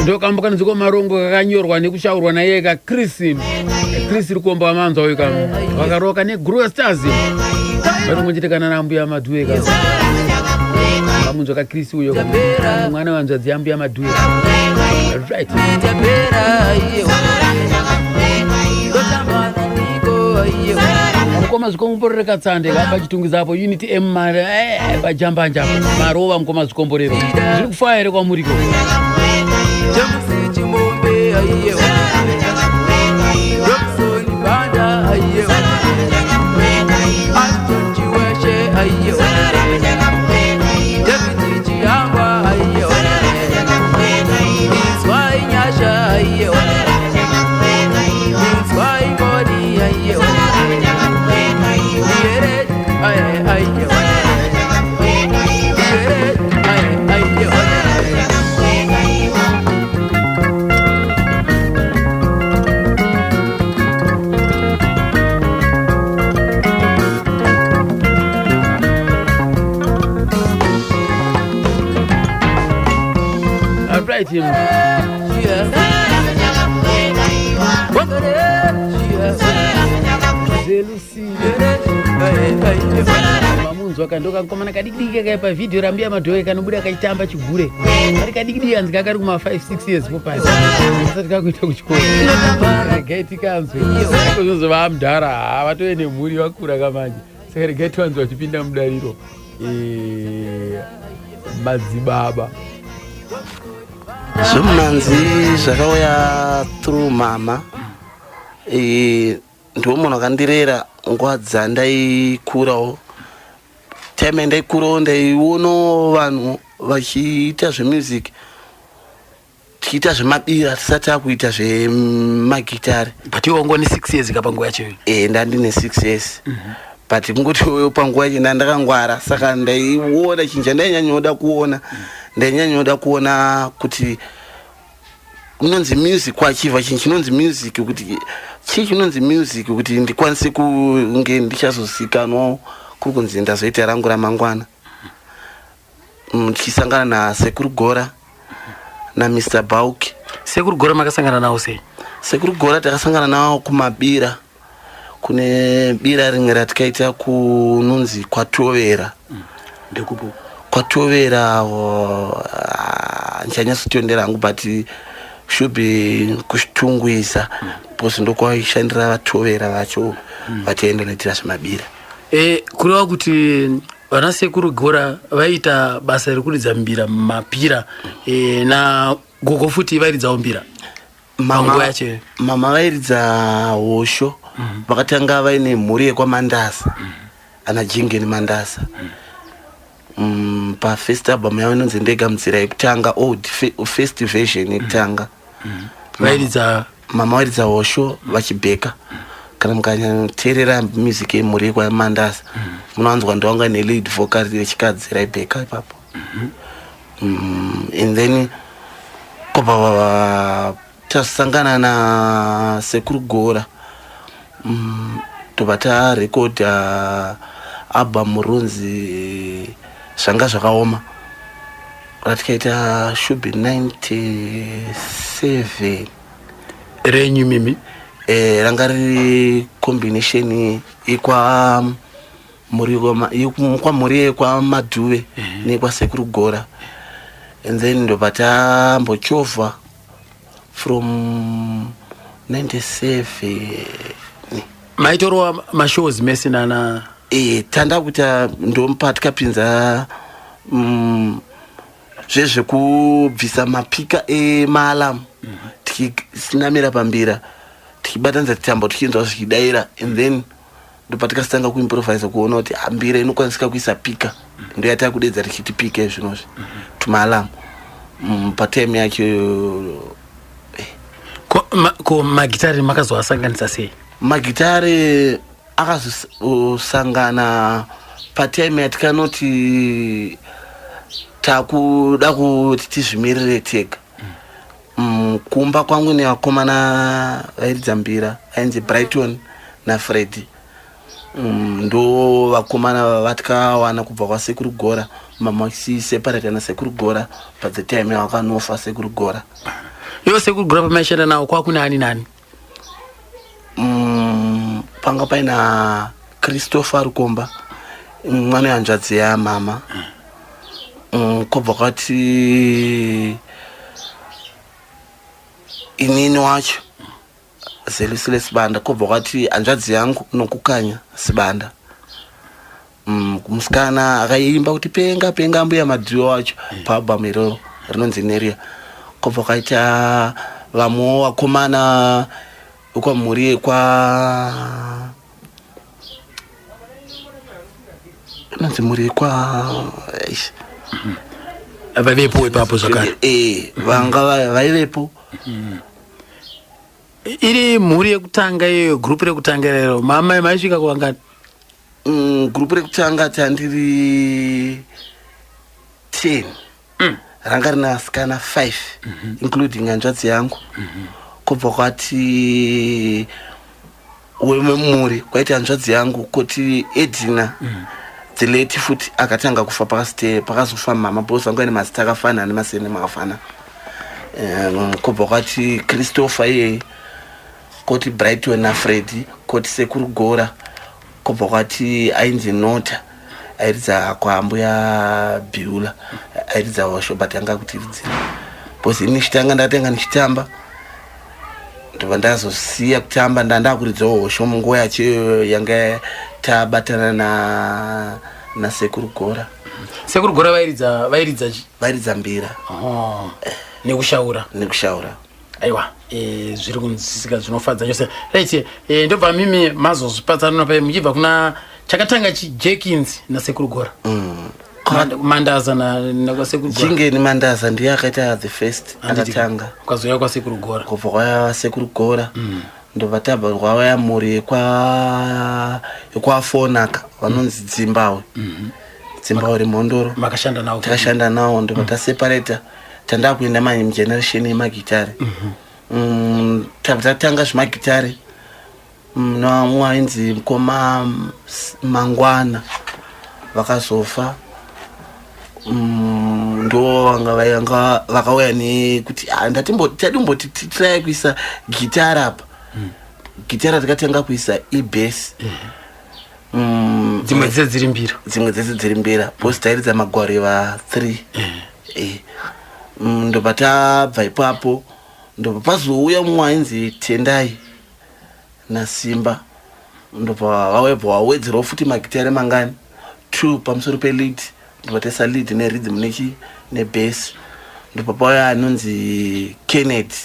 ndokambuka nziko marongo kakanyorwa nekushaurwa naye ka Chris Rukomba wamanzwa uyu kama wakaroka ne Groove Stars vanongochitikana na mbuya Madhuwe kama kamunzwa ka Chris uyo mwana wanzadzi ambuya Madhuwe right mukoma zvikomborero katsande kapa chitungizapo unity m pajamba marova mukoma zvikomborero zviri kufaya here kwamuriko him. Mamunzwa kandoka komana kadikidiki kaipa video rambia Madhowe kanobuda kaitamba chigure. Ari kadikidiki anzika kari kuma 5-6 years popasi. Asati kakuita kuchikora. Gate kanzwe. Kozozo vamdhara avatoe nemhuri vakura kamanje. Saka gate wanzwa chipinda mudariro. Madzibaba. Zvimanzi zvakauya through mama. Ndiwo munhu akandirera nguva dzandaikurawo. Time ndaikurawo ndaionawo vanhu vachiita zvemusic. Tichiita zvemabira tisati takuita zvemagitari. But iwe ngoni 6 years kapanguva yacho. Ndandine 6 years. But mungoti panguva yacho ndakangwara saka ndaiona chinja ndainyanya kuona ndainyanya kuona kuti unonzi music kwachiva chinhu chinonzi music kuti chii chinonzi music kuti ndikwanise kunge ndichazozikanwawo kuri kunzi ndazoita rangu ramangwana. Tichisangana nasekuru Gora naMr Bauki. Sekuru Gora makasangana nawo sei? Sekuru Gora takasangana nawo kumabira, kune bira rimwe ratikaita kunonzi Kwatovera. Ndekupo Kwatovera nchanyasotondera hangu but should be kushitungwisa posi ndokwaishandira vatovera vacho vachiendeletera zvemabira. Kureva kuti vana sekuru Gora vaita basa rekuridza mbira mumapira na gogo futi vairidzawo mbira panguva yacho. Mama vairidza hosho, vakatanga vaine mhuri yekwaMandasa ana Jingeni Mandasa. Pa first album yavo inonzi Ndega Mutsira yekutanga, first version yekutanga. Vairidza mama vairidza hosho vachibheka. Kana mukanyateerera music yemhuri yekwaMandasa munowanzwa ndovanga nelead vocal yechikadzi raibheka ipapo. And then kopa tasangana na sekuru Gora tobva tarekodha album runzi Zvanga Zvakaoma ratikaita should be 97 renyu mimi. Ranga riri combination ikwa mhuri yekwaMadhuve nekwasekuru Gora. And then ndobva tambochovha from 97 maitorwa mashows mese nana tanda kuita ndompa tikapinza zvezvekubvisa mapika emaalam tichisinamira pambira tichibatanidza titambo tichinzwa zvichidaira. And then ndopa tikatanga kuimprovisa kuona kuti mbira inokwanisika kuisa pika ndo yatava kudedza tichiti pika zvinozvi tumaalam patime yacho. Ko magitari makazoasanganisa sei? Magitari akazosangana patime yatikanoti takuda kuti tizvimirire tega. Kumba kwangu nevakomana vairidza mbira ainzi Brighton naFreddy ndo vakomana vatikawana kubva kwasekuru Gora. Mama vachiseparata nasekuru Gora padze time yavakanofa sekuru Gora. Ivo sekuru Gora pamaishanda nawo kwakune ani nani? Panga paina Christopher Rukomba mwana yanzvadzi yamama. Kobva kwati inini wacho Zelusile Sibanda. Kobva kwati hanzvadzi yangu Nokukanya Sibanda. Musikana akaimba kuti penga mbuya madhiyo wacho paalbum iroro rinonzi Neria. Kobva kwaita vamwewo vakomana wekwamhuri yekwa inonzi mhuri yekwa vaivepo ipapo zvakare. vanga vaivepo. Iri mhuri yekutanga iyo group rekutanga rero mama maisvika kuvangani? Group rekutanga tandiri 10 ranga rina vasikana 5 including hanzvadzi yangu. Kubva kwati wememhuri kwaiti hanzvadzi yangu kuti Edina Dzileti futi akatanga kufa pakazofa mama bosi vanga ine mazita akafanana nemasene akafana. Kubva kwati Christopher iye koti Brighton naFreddy koti sekuru Gora. Kubva kwati ainzi Nota airidza kwambuya Biula airidza hosho but anga kutiridzira bosi ini chitanga ndatenga ndichitamba ndobva ndazosiya kutamba ndandakuridzawo hosho munguva yacho yanga tabatana na sekuru Gora. Sekuru Gora vairidza mbira nekushaura. Aiwa zviri kunzisika zvinofadza chose. Right, ndobva mimi mazozvipatsana pa muchibva kuna chakatanga Jenkins nasekuru Gora. Mandaza na sekuru Gora. Jingeni Mandasa ndiye akaita the first akatanga. Kwazoya kwa sekuru Gora. Kubva kwa sekuru Gora. Ndobva tabva kwauya mhuri yekwaFonaka vanonzi Dzimbawe. Dzimbauri Mondoro makashanda nawo takashanda nawo ndo taseparata tandakuenda manje mugeneration yemagitari tatanga zvemagitari namwe ainzi Mukoma Mangwana vakazofa ndo vanga vakauya nekuti ndatimboti titrai kuisa gitara apa gitara takatenga kuisa e-bass dzimwe dzese dziri mbira postairidza magwariva 3 ndobva tabva ipapo ndobva pazouya mumwe ainzi Tendai naSimba ndobva vawebva wawedzerawo futi magitari mangani 2 pamusoro pelead ndobva taisa lead nerhythm nebass ndobva pauya anonzi Kenneth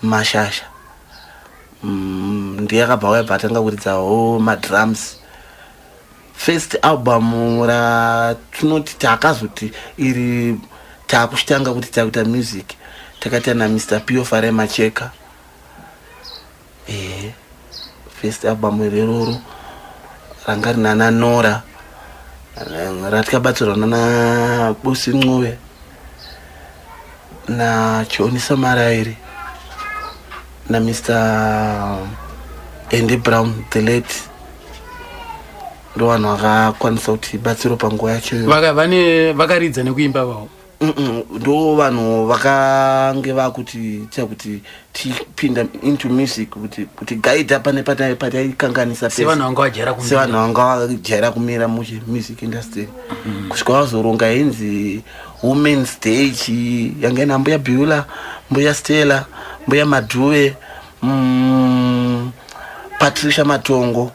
Mashasha ndiye akabva wabva atanga kuridzawo madrums. First album ratunoti takazoti iri takushitanga kuti takuita music takata na Mr. Pio Fare Macheka. First album iroro ranga rina Nora ratikabatsirwa na Bosi Ncube na Johnny Samarairi na Mr. Andy Brown the late ndo vanhu vakakwanisa kuti batsiro panguva yacho vakaridza nekuimba vavo ndo vanhu vakange vakuti chakuti tipinda into music kuti guide pane pataikanganisa sevanhu vanga vajaira kumira music industry kusvika vazoronga inzi women stage yanga ina Mbuya Beulah, Mbuya Stella, Mbuya Madhuwe, Patricia Matongo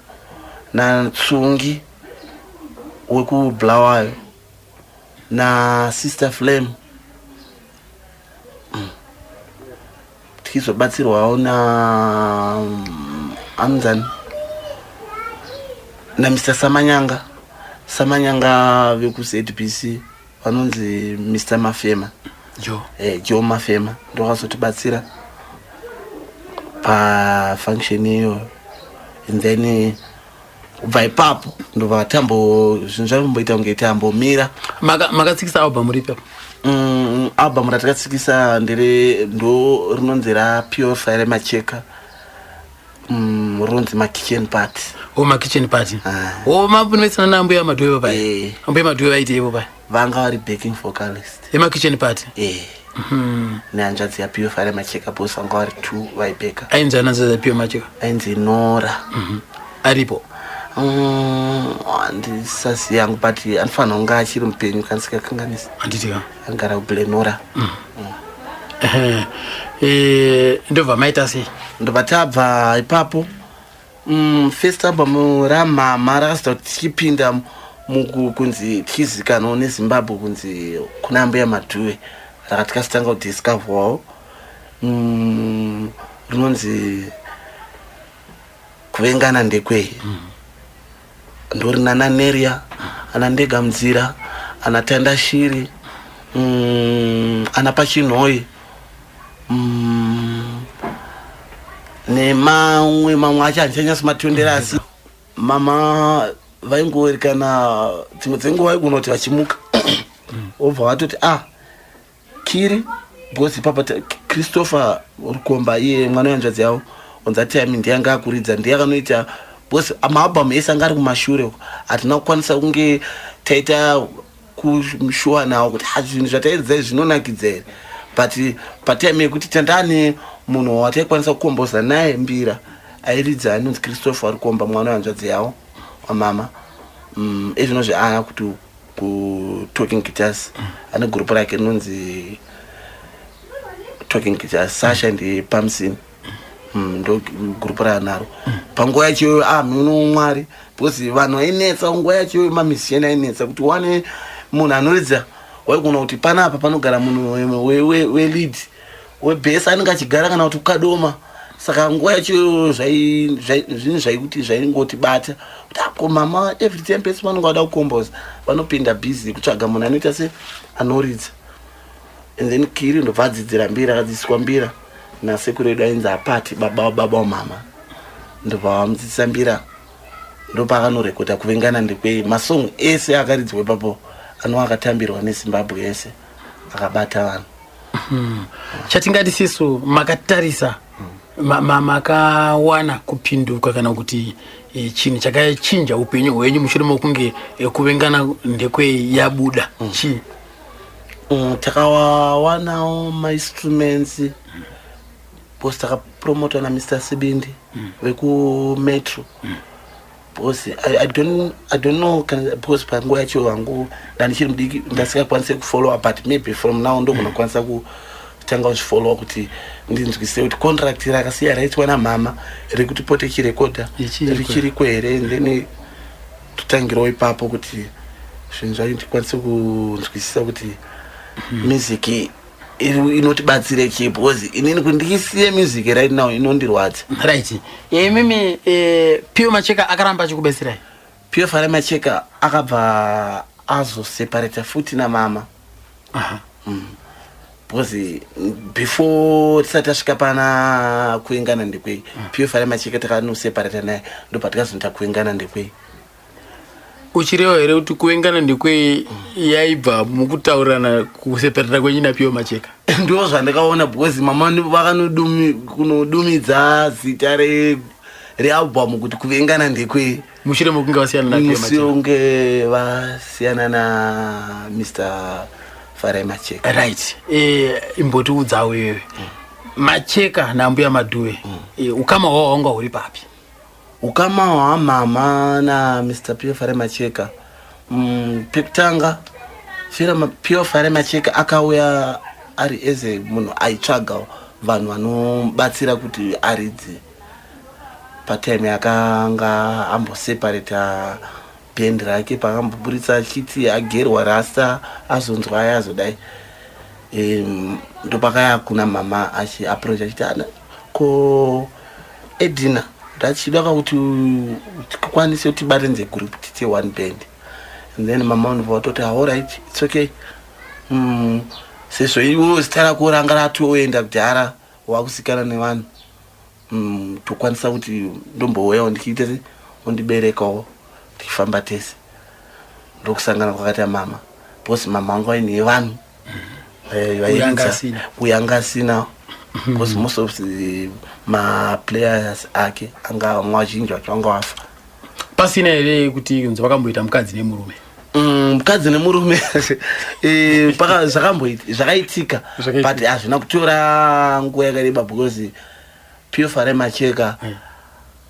na Tsungi weku Blawayo na Sister Flame. Tikizobatsirwawo na Amzan na Mr. Samanyanga veku ZBC vanonzi Mr. Mafema Joe Mafema ndo akazotibatsira pa function iyo, and then kubva ipapo ndo vatambo zvinhu zvavimboita kunge tambomira. Makatsikisa album ripi apo? Album ratakatsikisa ndo rinonzi raPio Fare Macheka, rinonzi maKitchen Party. maKitchen Party. Mapunovetsana na Mbuya Madhuwe pai. Mbuya Madhuwe vaitepo pai. Vanga vari backing vocalist maKitchen Party. nehanzvadzi yaPio Fare Macheka bosi vanga vari 2 vaibeka. Ainzi hanzvadzi yaPio Macheka? Ainzi Nora. Aripo? Handisasi yangu but anofanira kunge achiri mupenyu kanisikakanganisa. Handitika angara kuBlenora. Ndobva maita sei? Ndobva tabva ipapo. First album raMama rakazota kuti tichipinda kunzi tichizikanwa neZimbabwe kunzi kuna Mbuya Madhuwe rakati kasitanga kudiscoverwawo rinonzi kuvengana ndekwei. Ndorina Naneria, ana Ndega Mdzira, ana Tanda Shiri, ana Pachinoi, nemamwe acho handichanyasi matonderasi. Mama vaingowerekana dzimwe dzenguva vaigona kuti vachimuka obva vatoti Kiri bosi papa Christopher Rukomba iye mwana wanzvadzi yavo onza time ndiyanga akuridza ndiye akanoita bosi maabhamu ese anga ari kumashure hatina kukwanisa kunge taita kushuwa nawo kuti zvinhu zvatairidza zvinonakidza here, but patime yekuti tandane munhu wataikwanisa kukomboza naye mbira airidza anonzi Christopher Rukomba mwana wanzvadzi yavo wamama. Ezvinozve aya kuti ku Talking Guitars ane group rake rinonzi Talking Guitars. Sasha ndi Pamsin ndo group ranaro panguva yacho mhuno Mwari because vanhu ainetsa nguva yacho mamisiyani ainetsa kuti wane munhu anoridza waigona kuti panapa panogara munhu welead webass anenge achigara kana kuti kukadoma. Saka nguva yacho zvinhu zvaikuti zvaingotibata kuti mama every time pese vanonga vada kukomboza vanopinda busy kutsvaga munhu anoita se anoridza. And then Kiri ndobva adzidzira mbira, akadzidziswa mbira nasekuru edu ainzi Apati baba wamama ndobva vamudzidzisa mbira ndopakanorekota kuvengana ndekwe masong ese akaridzwa ipapo anova akatambirwa neZimbabwe ese akabata vanhu. Chatingati sisu makatarisa makawana kupinduka kana kuti chinhu chakachinja upenyu hwenyu mushure mokunge kuvengana ndekwe yabuda chii? Takawawanawo mainstruments because takapromotwa naMr Sibindi vekumetro because I don't know because panguva yacho vangu ndandichiri mudiki ndasingakwanise kufollowa but maybe from now ndokunokwanisa kutanga uchifollowa kuti ndinzwise kuti contract rakasiya raitwa namama rekuti pote chirekodha richiriko here then totangirawo ipapo kuti zvinhu zvacho ndikwanise kunzwisisa kuti music inotibatsire chii because inini kundisiye music right now inondirwadza. Right. Mimi Pio Macheka akaramba achikubesirai? Pio Fare Macheka akabva azoseparata futi namama. Because before tisati tasvika pana kuingana ndekwe Pio Fare Macheka takanoseparata naye ndopa tikazonita kuingana ndekwe. Uchireva here kuti kuingana ndekwe yaibva mukutaurirana kuseparata kwenyu naPio Macheka? Ndo zvandakaona because mama vakanodumidza zita realbum kuti kuvengana ndekwe mushure mokunge vasiyana naPio Macheka. Mushure vasiyana na Mr Fare Macheka. Right. Imbotiudzawo wewe Macheka naMbuya Madhuwe ukama hwavo hwanga huri papi? Ukama hwa mama na Mr Pio Fare Macheka pekutanga Pio Fare Macheka akauya ari eze munhu aitsvaga vanhu vanobatsira kuti aridze patime yakanga amboseparata band rake pakamboburitsa achiti agerwa rasta azonzwa aya azodai ndopakaya kuna mama achiapproach achiti ko Edina ndachida kuti tikwanise kuti barenze group tite one band and then mama unototi all right it's okay sezvo iwo zitara kuranga ratoenda kudhara wakusikana nevanhu tokwanisa kuti ndombouyawo ndichiita undiberekawo tichifamba tese ndokusangana kwakati mama because mama wangu aine vanhu uyangasina because most of ma players ake anga vamwe vazhinji vacho vanga vafa. Pasina here kuti kunzi vakamboita mukadzi nemurume? Mukadzi nemurume zvakaitika but hazvina kutora nguva yakareba because Pio Fare Macheka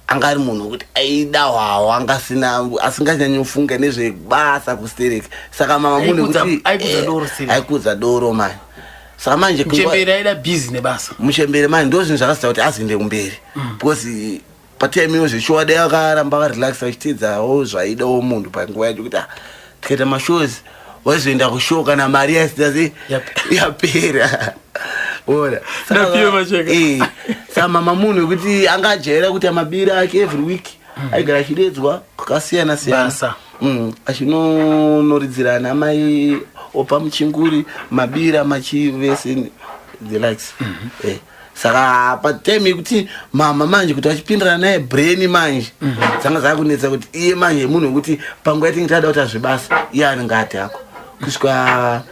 anga ari munhu kuti aida hwawo anga asinganyanyofunga nezvebasa kustereka saka mama munhu kuti aikudza doro mani saka manje Muchembere aida busy nebasa. Muchembere manje ndo zvinhu zvakaita kuti azoende kumberi because patime iyo zveshowa dai akaramba akarelaxa achitedzawo zvaidawo munhu panguva yacho kuti tikaita mashows waizoenda kushow kana mari yaisina yapera. Ora naPio Macheka saka mama munhu wekuti angajaira kuti amabiri ake every week aigara achidedzwa kwakasiyana siyana achinonoridzirana amai opa muchinguri mabira machivese the likes. Saka patime yekuti mama manje kuti achipindirana naye brain manje dzanga dzakunetsa kuti iye manje munhu wekuti panguva yatinge tada kuti azvibasa iye anenge ati ako kusvika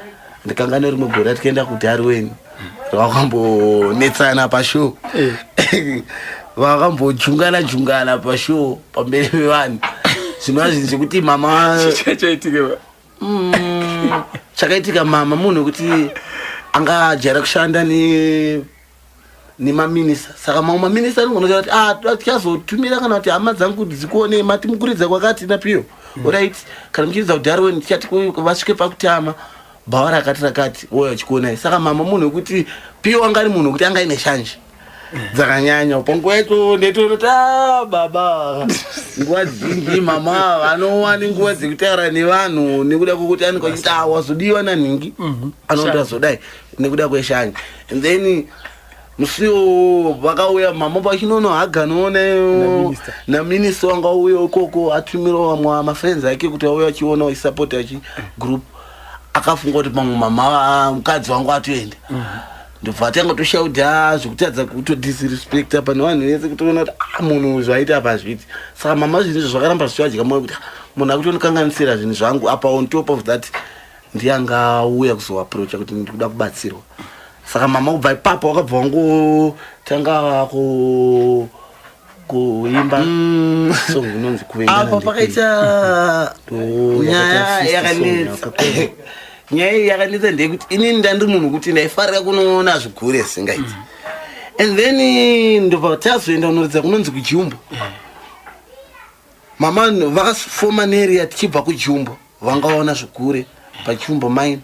ndikangana rimwe gore tikaenda kuDarwin vakambonetsana pashow vakambojungana pashow pamberi pevanhu zvinova zvinhu zvekuti mama chakaitika mama munhu wekuti angajaira kushanda nemaminista saka mamwe maminista anogonoa kuti tichazotumira kana kuti hama dzangu dzikuone matimukuridza kwakati naPio right kana muchiridza kuDarwin tichati vasvike pakutama bhawa rakati oya chikuonai saka mama munhu wekuti Pio anga ari munhu wekuti anga ine shanje dzakanyanya panguva yacho ndetoroti baba nguva zhinji mama vanowani nguva dzekutaura nevanhu nekuda kwokuti anenge achiti wazodiwa nanhingi anoti azodai nekuda kweshanje and then musiwo vakauya mama pachinonohaga noona naminista wanga uya ikoko atumirawo vamwe mafriends ake kuti vauya vachiona isapoti achigroup akafunga kuti pamwe mama mukadzi wangu atoenda ndobva tanga toshaudha zvekutadza kutodisrespecta pane vanhu vese kutoona kuti munhu zvaita apa zviti. Saka mama zvinhu izvo zvakaramba zvichivadya moyo kuti munhu akutondikanganisira zvinhu zvangu apa on top of that ndiyangauya kuzoaprocha kuti ndikuda kubatsirwa. Saka mama kubva ipapo wakabva wangotanga kuimba song inonzi kuvenga. Apa pakaita nyaya yakanetsa. Nyaya yakanetsa ndekuti inini ndandiri munhu kuti ndaifarira kunoona zvigure singaiti. And then ndobva tazoenda kunoridza kunonzi kuJumbo. Mama vakafoma neria tichibva kuJumbo vangaona zvigure paJumbo mine.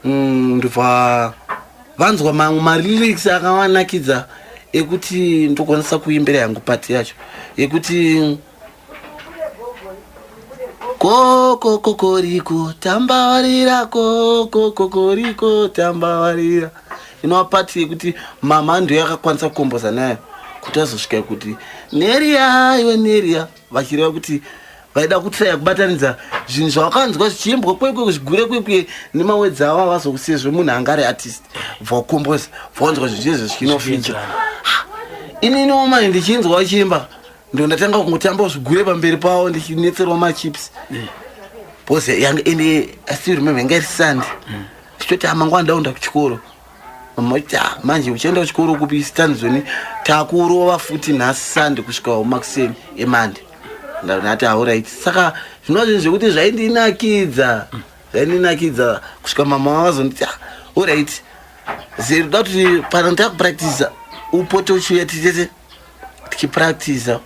Ndobva vanzwa mamwe malyrics akawanakidza ekuti ndokwanisa kuimbira yangu pati yacho ekuti kokoriko tambawarira kokoriko tambawarira. Inova pati yekuti mama ndiyo yakakwanisa kukomboza nayo kuti azosvika kuti neria iwe neria vachireva kuti vaida kutraya kubatanidza zvinhu zvavakanzwa zvichiimbwa kwekwe kuzvigure kwekwe nemawedzi avo avazokusiyezve munhu angari artist vakomboza vakanzwa zvinhu izvo zvichinoficha. Inini womani ndichinzwa vachiimba ndo ndatanga kungotamba zvigure pamberi pavo ndichinetserwa machips bose yange ende still remember ngari Sunday ndichoti amangwana ndaunda kuchikoro mama manje uchienda kuchikoro kupi Stanzoni takurova futi nhasi Sunday kusvika umakuseni emande ndati alright. Saka zvinova zvekuti zvaindinakidza kusvika mama wavazonditi alright zero da kuti pana ndakupractice upote uchiuya titete tichipractice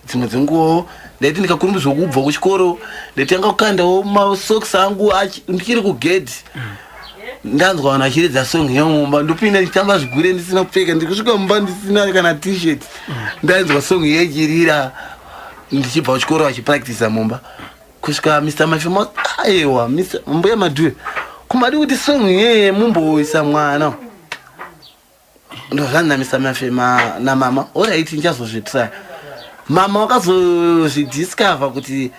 dzimwe dzenguvawo ndaiti ndikakurumbidzwa kubva kuchikoro ndaitanga kukandawo masocks angu ndichiri kugedhi ndanzwa vanhu vachiridza song yomumba ndopinda ndichitamba zvigure ndisina kupfeka ndikusvika mumba ndisina kana t-shirt ndanzwa song yechirira ndichibva kuchikoro vachipractice mumba kusvika Mr. Mafema aiwa mbuya Madhuwe kumadi kuti song yeye mumboisa mwana ndozvani naMr. Mafema namama alright ndichazozvitry. Mama wakazozvidiscover kuti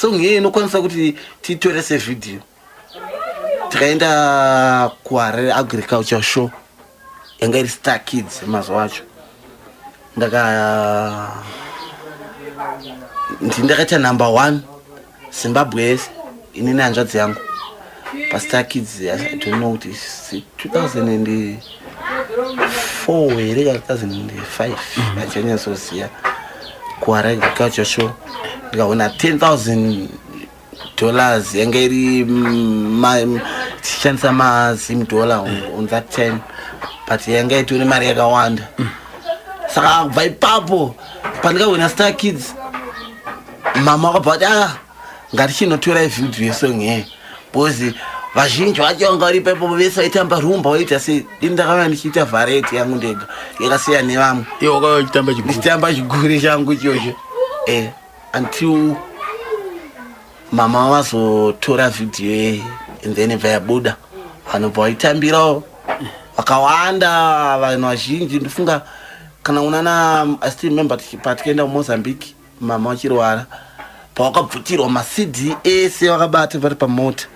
song yeye inokwanisa kuti titore sevidhiyo. Tikaenda kuHarare Agriculture Show yanga iri Star Kids mazuva acho ndakaita number 1 Zimbabwe yese inini hanzvadzi yangu paStar Kids. I don't know kuti 2004 here 2005 achanyasoziya kuHarare Agriculture Show ndikaona $10,000 yanga iri tichishandisa mazim dollar on that time but yanga itori mari yakawanda. Saka kubva ipapo pandikawina Star Kids mama wakabva kuti ngatichinotora video yesong yeye because vazhinji vacho vanga vari ipapo vese vaitamba rumba vaita sei ini ndakauya ndichiita variety yangu ndega yakasiyana nevamwe. Iwe wakauya uchitamba chigure? Ndichitamba chigure changu ichocho until mama vazotora video yeye and then vayabuda vanobva vaitambirawo vakawanda vanhu vazhinji. Ndifunga kana unana I still remember patikaenda kuMozambique mama vachirwara pavakabvutirwa maCD ese vakabata vari pamota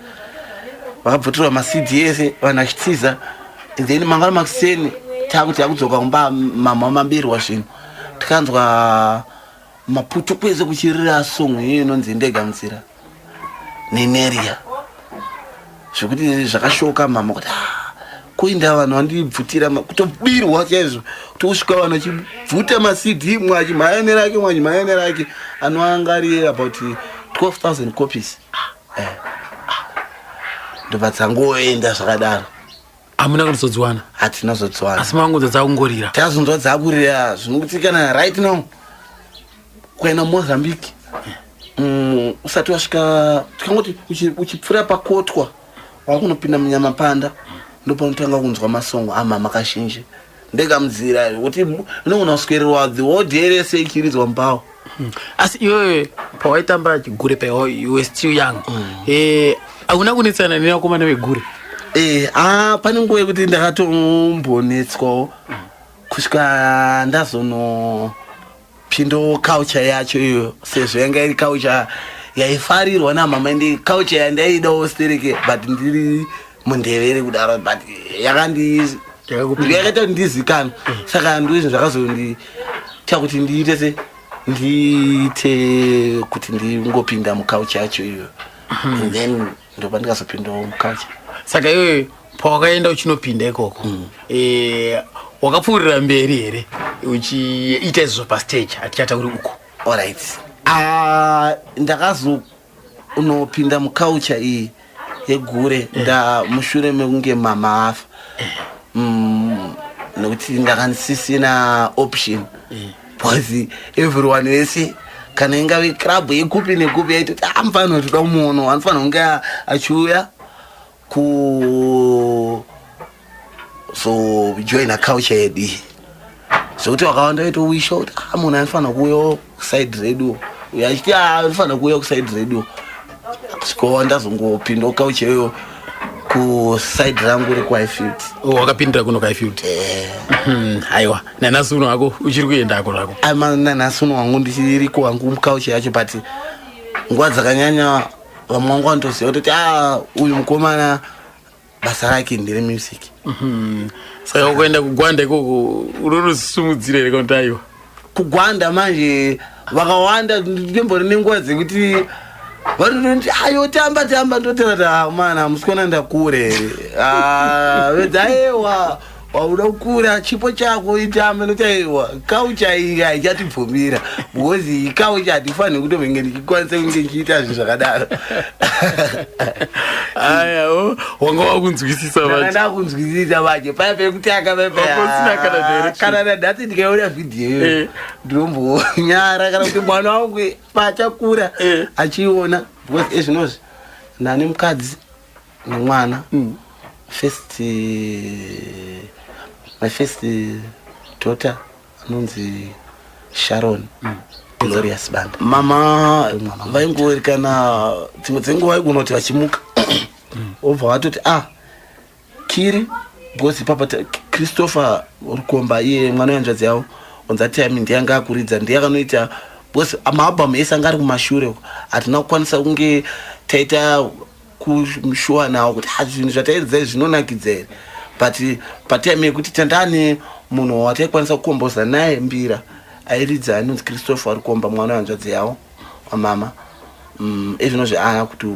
vakabvutirwa maCD ese vanhu vachitiza and then mangwana makuseni takuti yakudzoka kumba mama vamambirwa zvinhu tikanzwa maputo kwese kuchirira song iyo inonzi Ndegamutsira neneria zvekuti zvakashoka mama kuti kuinda vanhu vandibvutira kutobirwa chaizvo kuti usvika vanhu vachibvuta maCD mwe achimhanya nerake anowanga ari about 12,000 copies. Ndobva dzangoenda zvakadaro. Hamuna kuzodzwana? Hatina zodzwana. Asi mangunzo dzakungorira? Tazonzwa dzakurira zvinokuti kana right now kuenda Mozambique usati wasvika tikangoti uchipfuura pakotwa wakunopinda muNyamapanda ndopanotanga kunzwa masongo amama kazhinji Ndegamutsira kuti unogona kuswererwa the whole day rese ichiridzwa mbawo. Asi iwewe pawaitamba chigure pa you were still young hakuna kunetsana nevakomana vegure? Pane nguva yekuti ndakatombonetswawo kusvika ndazonopinda culture yacho iyo sezvo yanga iri culture yaifarirwa namama ende culture yandaidawo stereke but ndiri mundevere kudaro but ndikaita kuti ndizikana saka ndoizvo zvakazondiita kuti ndiite kuti ndingopinda muculture yacho iyo and then ndopa ndikazopindawo muculture. Saka iwe pawakaenda uchinopinda ikoko wakapfuurira mberi here uchiita izvo pastage atichatauri uko? Alright, ndakazonopinda muculture iyi yegure mushure mekunge mama afa nokuti ndakanisisina option because everyone wese kana ingave club yekupi nekupi yaitoti amfanira toda munhu anofanira kunge achiuya so join a culture yedu zvokuti wakawanda waitowisha kuti munhu anofanira kuuya kuside radio uyo achiti anofanira kuuya kuside radio kusvikawo ndazongopinda culture iyoyo kuside rangu rekuhighfield. Wakapindira kuno kuhighfield? Aiwa, nanhasi uno wako uchiri kuendako zvako? Nanhasi uno wangu ndichiriko wangu muculture yacho, but nguva dzakanyanya vamwe vangu vanotoziva kuti uyu mukomana basa rake ndere music. Saka kuenda kugwanda ikoko unorosumudzira here kuti aiwa? Kugwanda manje vakawanda ndimbori nenguva dzekuti vanoti ayo tamba ndotera mana musikona ndakure vedzaewa wauda kukura chipo chako itamba notaiwa culture iyi haichatibvumira because culture hatifaniri kutovenge ndichikwanisa kunge ndichiita zvinhu zvakadaro. Aya wanga wakunzwisisa vacho? Ndakunzwisisa vacho paya pekutanga kana nadhati ndikaona vhidhiyo ndinombonyara kana kuti mwana wangu paachakura achiona because ezvinozvi ndane mukadzi nemwana my first daughter anonzi Sharon Glorious Band. Mama vaingori kana dzimwe dzenguva vaigona kuti vachimuka obva vatoti Kiri because papa Christopher Rukomba iye mwana wanzvadzi yavo onzati ami ndiyanga akuridza ndiye akanoita because maabhamu ese anga ari kumashure hatina kukwanisa kunge taita kushuwa nawo kuti zvinhu zvatairidzai zvinonakidza here, but patime yekuti tandane munhu wataikwanisa kukomboza naye mbira airidza anonzi Christopher Rukomba mwana wanzvadzi yavo wamama ezvinozvi aya kuti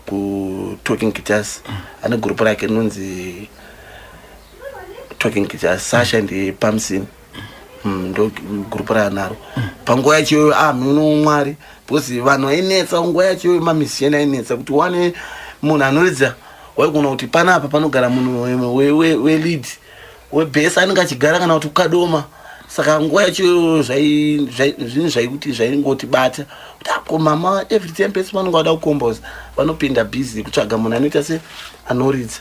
ku Talking Guitars ane gurupu rake rinonzi Talking Guitars. Sasha ndi Pamsin ndo gurupu raanaro panguva yacho mhuno mwari because vanhu vainetsa nguva yacho mamisiyana ainetsa kuti wane munhu anoridza waigona kuti panapa panogara munhu welead webhesi anenge achigara kana kuti kukadoma. Saka nguva yacho zvinhu zvaikuti zvaingotibata kuti mama every time pesi vanonge vada kukomboza vanopinda busy kutsvaga munhu anoita se anoridza.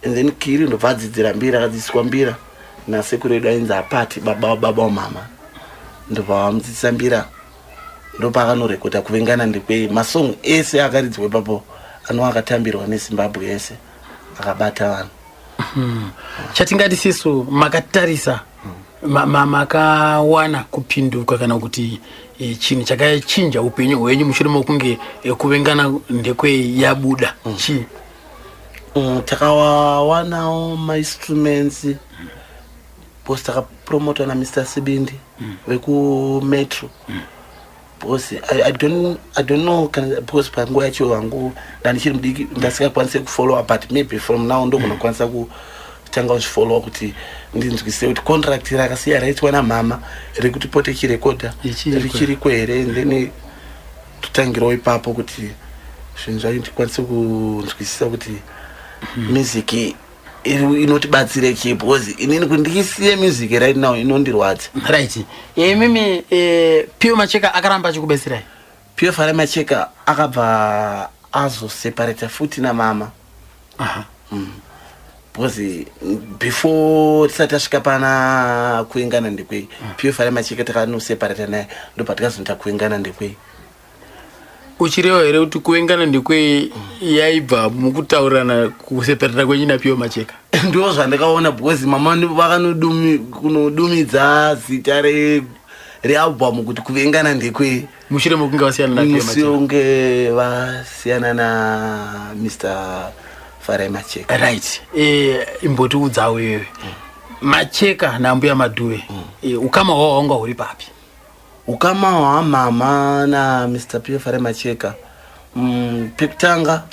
And then Kiri ndobva adzidzira mbira, akadzidziswa mbira nasekuru edu ainzi Apati baba wamama, ndobva vamudzidzisa mbira ndopa akanorekodha kuvengana ndekwe masong ese akaridzwa ipapo anova akatambirwa neZimbabwe ese akabata vanhu. Chatingati sisu makatarisa makawana kupinduka kana kuti chinhu chakachinja upenyu hwenyu mushure mokunge kuvengana ndekwe yabuda chii? Takawawanawo ma-instruments because takapromotwa naMr Sibindi weku Metro because I don't know because panguva yacho wangu ndandichiri mudiki ndasingakwanise kufollowa, but maybe from now ndokunokwanisa kutanga kufollowa kuti ndinzwise kuti contract rakasiya raitwa namama rekuti pote chirekodha richiriko here, then totangirawo ipapo kuti zvinhu zvacho ndikwanise kunzwisisa kuti music inotibatsire chii because inini kuti ndisiye music right now inondirwadza. Right. Mimi Pio Macheka akaramba achikubesirai? Pio Fara Macheka akabva azoseparate futi namama. Because before tisati tasvika pana kuingana ndekwe Pio Fara Macheka takanoseparate naye ndopa tikazoita kuingana ndekwe. Uchireva here kuti kuengana ndekwe yaibva mukutaurirana kuseparata kwenyu naPio Macheka? Ndo zvandakaona because mama vakanodumidza zita realbum kuti kuvengana ndekwe mushure mokunge vasiyana naPio Macheka. Mushure vasiyana na Mr Farai Macheka. Right. Imbotiudza wewe. Macheka na Mbuya Madhuwe. Ukama wao wanga uri papi? Ukama wa mama na Mr. Pio Farai Macheka. Pekutanga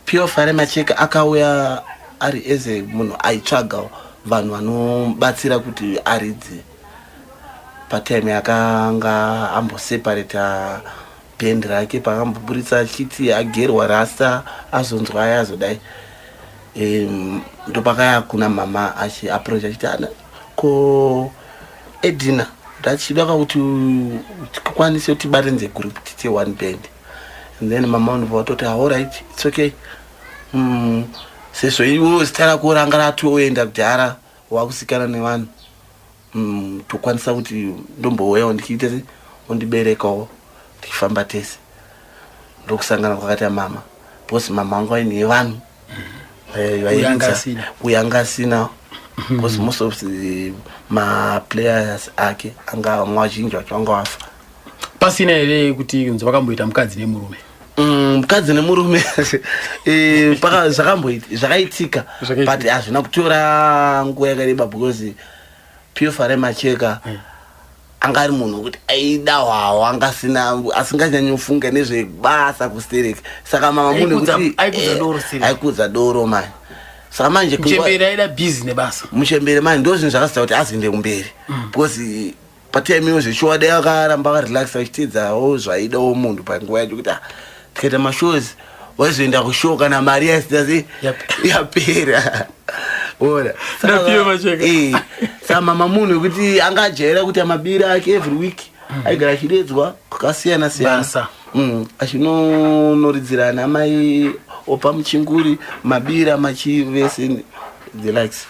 Pio Farai Macheka akauya ari eze munhu aitsvaga vanhu vanobatsira kuti aridze. Patime yakanga amboseparata band rake pakamboburitsa achiti agerwa rasta azonzwa aya azodai. Ndopakaya kuna mama achi approach achiti ana ko Edina ndachida kuti tikwanise kuti barenze group tite one band. And then mama unototi all right, it's okay. Sezvo iwo zitara kuranga ratoenda kuti hara wakusikana nevanhu. Tokwanisa kuti ndombouyawo ndichiite undiberekawo tichifamba tese. Ndokusangana kwakati mama because mama wangu aine vanhu uyangasina because most of my players ake anga mwazhinji vachanga wafa. Pasina here kuti unzo vakamboita mukadzi nemurume. Mukadzi nemurume paka zvakaitika but hazvina kutora nguva yakareba because Pio Farai Macheka angari munhu kuti aida hwawo angasina asinganyanyofunga nezvebasa kustereka. Saka mama munhu kuti aikudza doro mani. Saka manje Muchembere aida busy nebasa. Muchembere manje ndo zvinhu zvakasita kuti azoende kumberi because patime yozveshowa dai akaramba akarelaxa achitedzawo zvaidawo munhu panguva yacho kuti tikaita mashows waizoenda kushow kana mari yaisina yapera. Ora saka mama munhu kuti angajaira kuti amabiri ake every week aigara achidedzwa kwakasiyana siyana achinonoridzirana amai opa muchinguri mabira machivese the likes.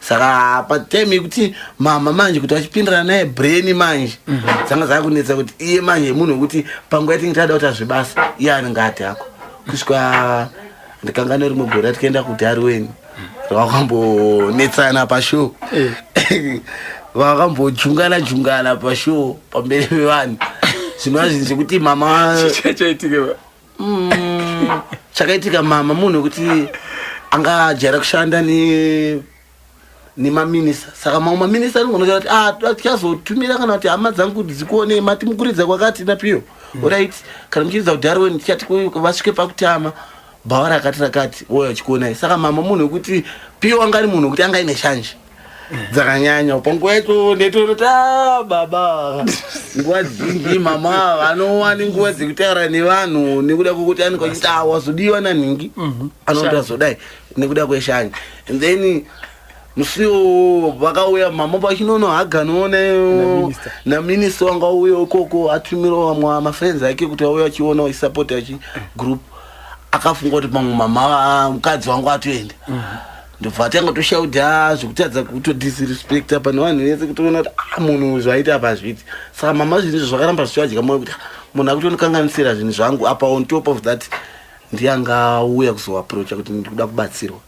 Saka patime yekuti mama manje kuti achipindirana naye brain manje dzanga dzakunetsa kuti iye manje munhu wekuti panguva yatinge tada kuti azvibasa iye anenge ati ako kusvika ndikanga rimwe gore tikaenda kuDarwin vakambonetsana pashow vakambojungana pashow pamberi pevanhu zvinova zvinhu zvekuti mama chakaitika mama munhu wekuti angajaira kushanda nemaminista. Saka mamwe maminista anogona kuti tichazotumira kana kuti hama dzangu dzikuone matimukuridza kwakati naPio. Alright, kana muchiridza kuDarwin tichati vasvike pakutama bhawa rakati oya chikuonai. Saka mama munhu wekuti Pio angari munhu wekuti anga ine shanje dzakanyanya. Panguva yacho ndetooti baba nguva zhinji mama vanowani nguva dzekutaura nevanhu nekuda kwokuti anenge achiti wazodiwa nanhingi anoti azodai nekuda kweshanje. And then musiwo vakauya mama pachinonohaga noona naminista wanga uya ikoko atumirawo vamwe mafriends ake kuti auya achiona isapoti achi group. Akafunga kuti pamwe mama mukadzi wangu atoenda. Ndobva atanga toshaudha zvekutadza kutodisrespecta pane vanhu vese kutoona kuti munhu zvaita apa zviti. Saka mama zvinhu zvakaramba zvichivadya moyo kuti munhu akutondikanganisira zvinhu zvangu apa on top of that ndiyanga uya kuzoapproacha kuti ndikuda kubatsirwa.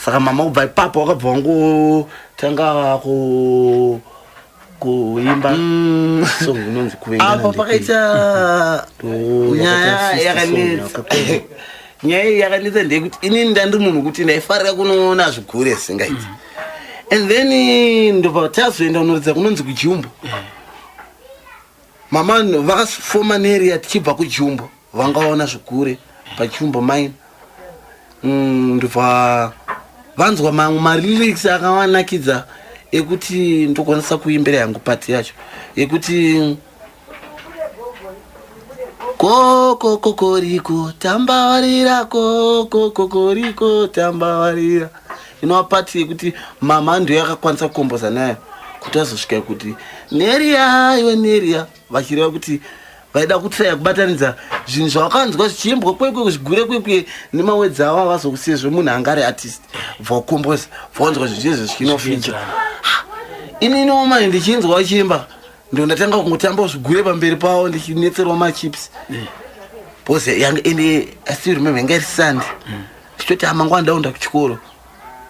Saka mama kubva ipapo wakabva wangotanga kuimba song inonzi kuvenga. Apa pakaita nyaya yakanetsa ndekuti inini ndandiri munhu kuti ndaifarira kunoona zvikuru singaiti. And then ndobva tazoenda kunoridza kunonzi kuJumbo. Mama vakafoma neria tichibva kuJumbo vangaona zvikuru paJumbo mine. Ndobva vanzwa mamwe malyrics akawanakidza ekuti ndokwanisa kuimbira yangu pati yacho ekuti kokoriko tambawarira kokoriko tambawarira. Inova pati yekuti mama ndiyo yakakwanisa kukomboza nayo kuti azosvika kuti neria iwe neria vachireva kuti vaida kutraya kubatanidza zvinhu zvavakanzwa zvichiimbwa kwekwe zvigure kwekwe nemawedzi avo avazokusiyezve munhu angari artist vakukomboza vakanzwa zvinhu izvezvo zvichinoficha. Ini noma ndichinzwa vachiimba ndo ndatanga kungotamba zvigure pamberi pavo ndichinetserwa machips because ende I still remember inga iri Sunday tichoti amangwana ndaenda kuchikoro.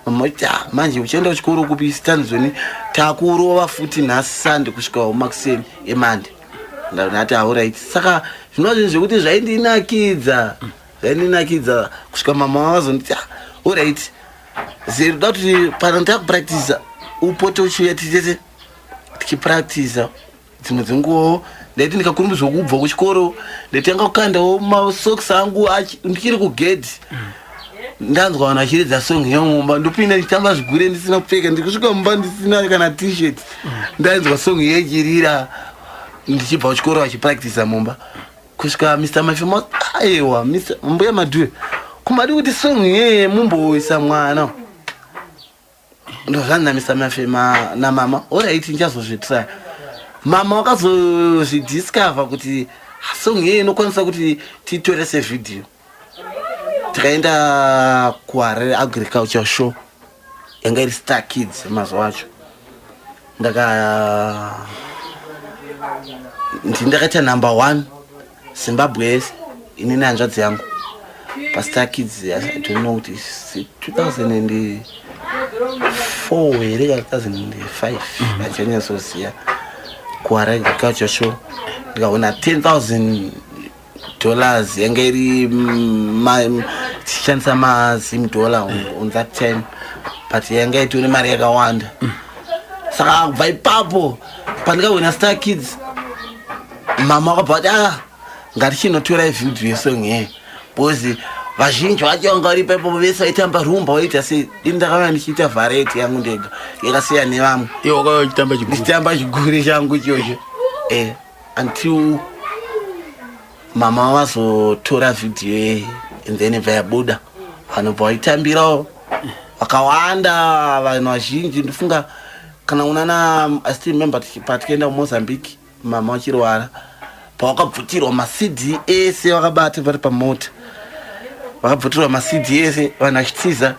Mama kuti manje uchienda kuchikoro kupi Stanzoni takurova futi nhasi Sunday kusvika kumakuseni eMonday. Ndati alright. Saka zvinova zvinhu zvekuti zvaindinakidza zvainakidza kusvika mama vazonditi alright Zero da kuti pana ndakupractice upote uchiuya titete tichipractice dzimwe dzenguvawo ndaiti ndikakurumbizwa kubva kuchikoro ndaitanga kukandawo masocks angu ndichiri kugedhi ndanzwa vanhu vachiridza song yemumba ndopinda ndichitamba zvigure ndisina kupfeka ndikusvika mumba ndisina kana t-shirt ndanzwa song yechirira ndichibva kuchikoro vachipractice mumba kusvika Mr. Mafemo aiwa mbuya Madhuwe kumadi kuti song yeye mumboisa mwana ndozvana Mr. Mafema namama alright ndichazozvitry mama wakazozvidiscover kuti song yeye inokwanisa kuti titorese video tikaenda kuHarare Agriculture Show yanga iri Star Kids mazuva acho ndakaita number 1 Zimbabwe inini hanzvadzi yangu paStar Kids. I don't know what is 2004 here 2005 achanya sosia kuHarare Agriculture Show ndikaona $10,000 yanga iri tichishandisa mazim dollar on that time but yanga itori mari yakawanda saka kubva ipapo pandikawina Star Kids mama wakabva ngatichinotora video yesong ye because vazhinji vacho vanga vari paipo vese vaitamba rumba vaita sei ini ndakauya ndichiita variety yangu ndega yakasiyana nevamwe ndichitamba chigure changu ichocho until mama vazotora video ye and then vayabuda vanobva vaitambirawo vakawanda vanhu vazhinji ndifunga kana unana I still remember patikaenda kuMozambique mama vachirwara pavakabvutirwa maCD ese vakabata vari pamota vakabvutirwa maCD ese vanhu vachitiza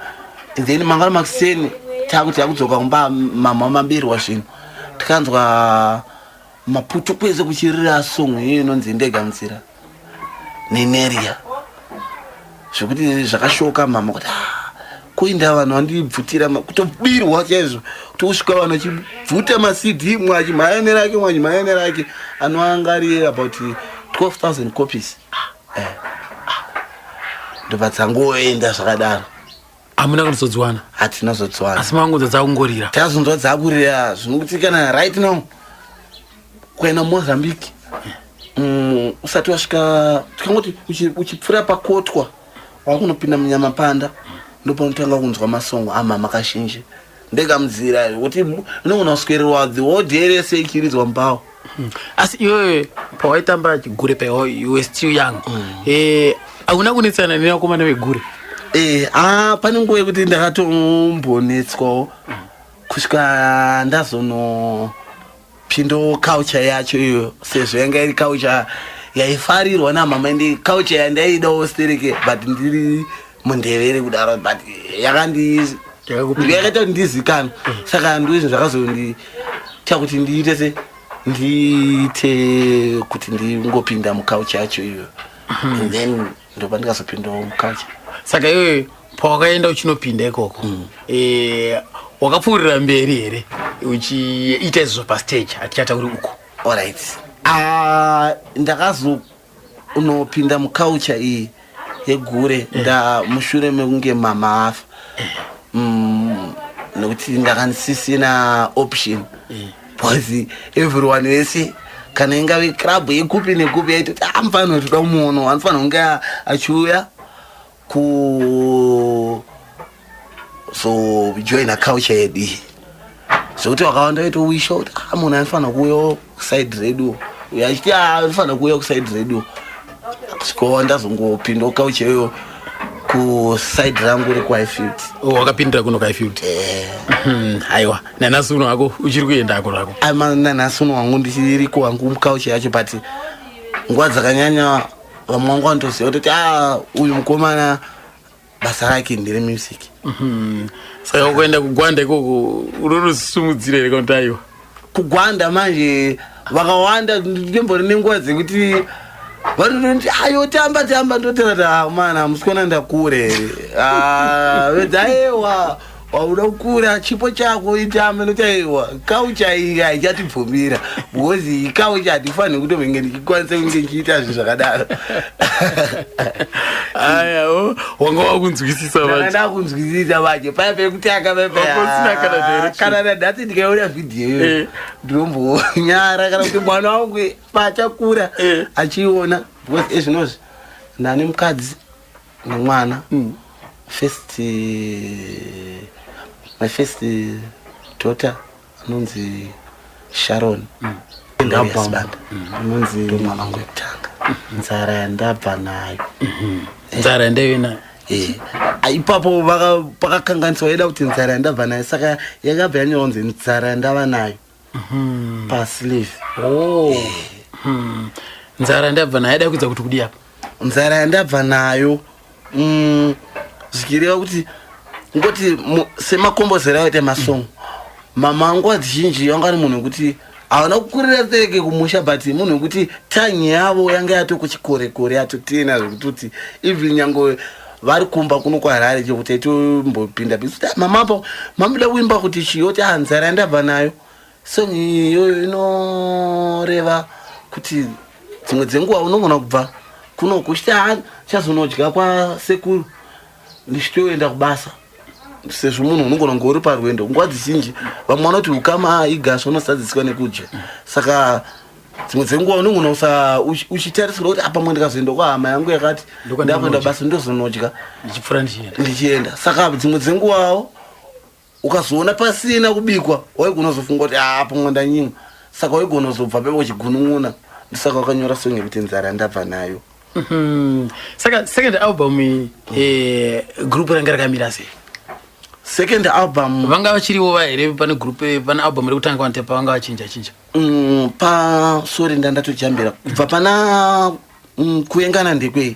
and then mangwana makuseni takuti yakudzoka kumba mama vamabirwa zvino tikanzwa maputo kwese kuchirira song iyo inonzi Ndegamutsira neNeria zvokuti zvakashoka mama kuti kuinda vanhu vandibvutira kutobirwa chaizvo kuti usvika vanhu vachibvuta maCD mwe achimhayane rake anowanga ari about 12,000 copies ndobva dzangoenda zvakadaro. Hamuna kuzodzwana? Hatina zodzwana. Asi mangu dzakungorira. Tazonzwa dzakurira zvinokuti kana right now kuenda Mozambique usati wasvika tikangoti uchipfura pakotwa wakunopinda munyama panda ndopanotanga kunzwa masongo amama kazhinji Ndegamutsira kuti unogona kuswererwa the whole day rese ikiridzwa mbawo. Asi iwewe pawaitamba chigure pa you were still young. Hauna kunetsana nevakomana vegure? Pane nguva yekuti ndakatombonetswawo kusvika ndazonopindo culture yacho iyo sezvo yanga iri culture yaifarirwa namama ende culture yandaidawo stereke but ndiri mundevere kudaro but yakaita kuti ndizikana saka ndizvo zvakazondiita kuti ndiite kuti ndingopinda muculture yacho iyo and then ndopa ndikazopindawo muculture. Saka iwe pawakaenda uchinopinda ikoko wakapfuurira mberi here uchiita izvo pastage atichatauri uko? Alright. Ndakazonopinda muculture iyi yegure mushure mekunge mama afa nokuti ndakanisisina option because everyone wese kana ingave club yekupi nekupi yaitoti amfanira kutoda muono anofanira kunge achiuya so join a culture yedu zvokuti wakawanda waitowisha kuti munhu anofanira kuuya kuside radio uyachiti anofanira kuuya kuside radio kusvikawo ndazongopinda culture iyoyo kuside rangu rekuHighfield. Wakapindira kuno kuHighfield? Aiwa, nanasuno wako uchiri kuendako rako? Nanasuno wangu ndichiri kuwangu muculture yacho but nguva dzakanyanya vamwe vangu vanotoziva kuti uyu mukomana basa rake ndere music. Saka kuenda kuGwanda ikoko unorosumudzira here kuti aiwa? kuGwanda manje vakawanda ndimbori nenguva dzekuti vanoti tamba ndotera mana musikona ndakure vedza aiwa waunokura chipo chako itame notaiwa kauchaiga ichatibvumira because ikao chatifanire kutovenge ndichikwanisa kunge nchiita zvinhu zvakadaro. aya wanga wakunzwisisa ndakunzwisisa vache paya pekutanga kana nadhati ndikaona vhidhiyo ndinombonyara kana kuti mwana wangu pachakura achiona because ezvinozvi ndane mukadzi nemwana my first daughter anonzi Sharon anonzi mwana wangu wekutanga. Nzara yandabva nayo nzara yandayo nayo ipapo pakakanganiswa ida kuti nzara yandabva nayo saka yakabva yanyaonzi nzara yandava nayo paslave. nzara yandabva nayo yada kuedza kuti kudi apa nzara yandabva nayo zvikireva kuti ngoti semakombozera aite masongo mama angu adzizhinji wanga ari munhu wekuti haana kukurira tereke kumusha but munhu wekuti tanyi yavo yanga yatokuchikorekore yatotena zvekuti even nyange vari kumba kuno kwaHarare chekuti aitombopinda kuti mama apo mamuda kuimba kuti chiyoti nzara yandabva nayo song iyoyo inoreva kuti dzimwe dzenguva unogona kubva kuno kuchita chazonodya kwasekuru ndichitoenda kubasa sezvo munhu unogona ngori parwendo nguva dzizhinji vamwe vanoti ukama igasva unosadziswa nekudya saka dzimwe dzenguva unogona uchitarisira kuti apa mwe ndikazoenda kwahama yangu yakati ndakuenda basa ndozonodya ndichienda saka dzimwe dzenguvawo ukazoona pasina kubikwa waigona zofunga kuti apa mwe ndanyimwa saka waigona zobva pepo chigunun'una ndisaka wakanyora songe kuti nzara ndabva nayo. Saka second album group ranga rakamira sei? Second album vanga vachiriwo here pane group pane album rekutanga vantepa vanga vachinja pa sorry ndandatojambira kubva pana kuengana ndekwe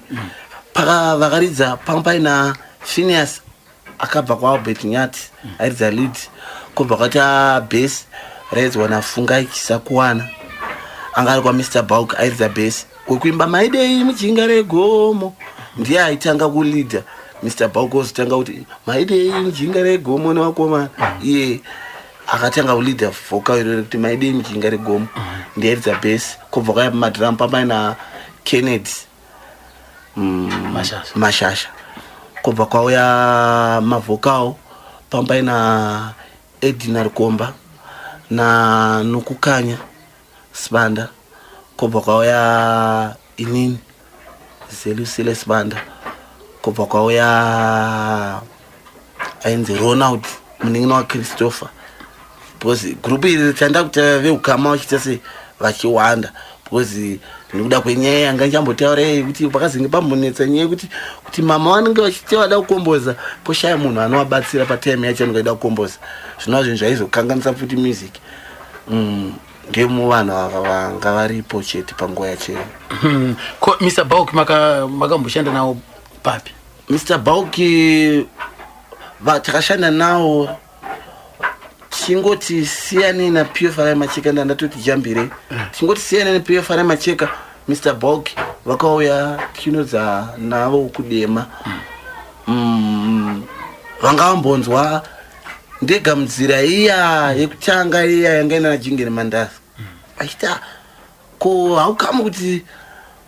paka vakaridza panga paina Phineas akabva kwaAlbert Nyati airidza lead kubva kwata bass raidzwa naFungai Chisakuwana anga ari kwa Mr Bulk airidza bass kwekuimba maidei mujinga regomo ndiye aitanga kuleader. Mr Bulk ozotanga kuti maidei mujinga regomo nevakomana iye akatanga kuleader vocal iro kuti maidei mujinga regomo ndiye airidza bass kubva kwaya pamadrum papaina Kennedy Mashasha kubva kwauya mavocal pampaina Edina Rukomba na Nukukanya Sibanda kubva kwauya inini Zelusile Sibanda kubva kwauya ainzi Ronald muningino wa Christopher because group iri tanda kuti veukama vachita se vachiwanda because nikuda kwenyaya yanga njambotaura kuti pakazinge pambonetsa nyaya kuti mama vanenge vachiti vada kukomboza poshaya munhu anovabatsira patime yacho anenge aida kukomboza zvinova zvinhu zvaizokanganisa futi music ngemu vanhu ava vanga varipo chete panguva yacheyo. Ko Mr Bulk makamboshanda nawo papi? Mr Bulk takashanda nawo chingoti siyani na PFR Macheka ndatoti jambire chingoti siyani na PFR Macheka Mr Bulk vakauya kinodza navo kudema vanga mbonzwa ndega mzira iya yekutanga iya yangaenda najingeni Mandasa achita ko haukamu kuti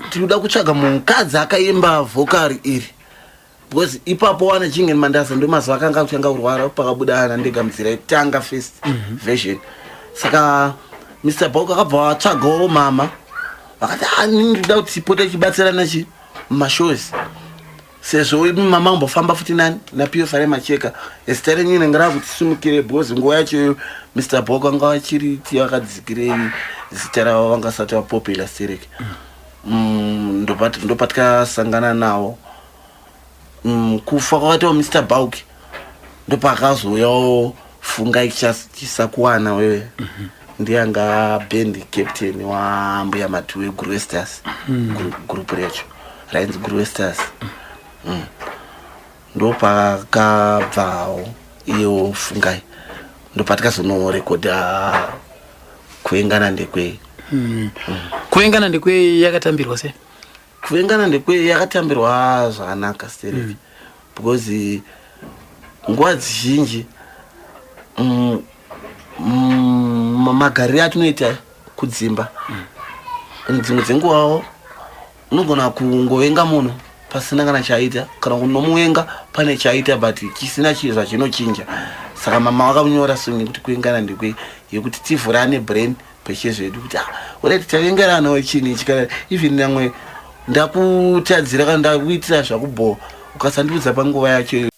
tinoda kutsvaga mukadzi akaimba vocal iri because ipapo wana jingeni Mandasa ndo mazuva akanga kutanga kurwara pakabuda ana ndega mzira yekutanga first version saka Mr Bulk akabva atsvagawo mama vakati ndinoda kuti tipote tichibatsirana mashows sezvo mama ambofamba futi nani na PFR Macheka zita renyu rinenge rava kuti simukire because nguva yacho Mr Bulk anga vachiriti vakadzikirei zita ravo vangasati vapopular stereke ndopatikasangana nawo kufa kwavatiwa Mr Bulk ndopakazoyawo Fungai Chisakuwana wewe ndiye anga band captain wa Mbuya Matuwe Guru Stars group recho rainzi Guru Stars ndopakabvawo iyo Fungai ndopatikazonorekodha kuengana ndekwe. Kuengana ndekwe yakatambirwa sei? Kuengana ndekwe yakatambirwa zvakanaka stereke because nguva zhinji magariro atinoita kudzimba dzimwe dzenguvawo unogona kungovenga munhu pasina kana chaita kana kunomuvenga pane chaita but chisina chinhu zvachinochinja. Saka mama vakamunyora song yekuti kuengana ndekwe yekuti tivhurane brain peshe zvedu kuti urati tavengeranawo chini chikana even namwe ndakutadzira kana ndakuitira zvakubho ukasandiudza panguva yacho.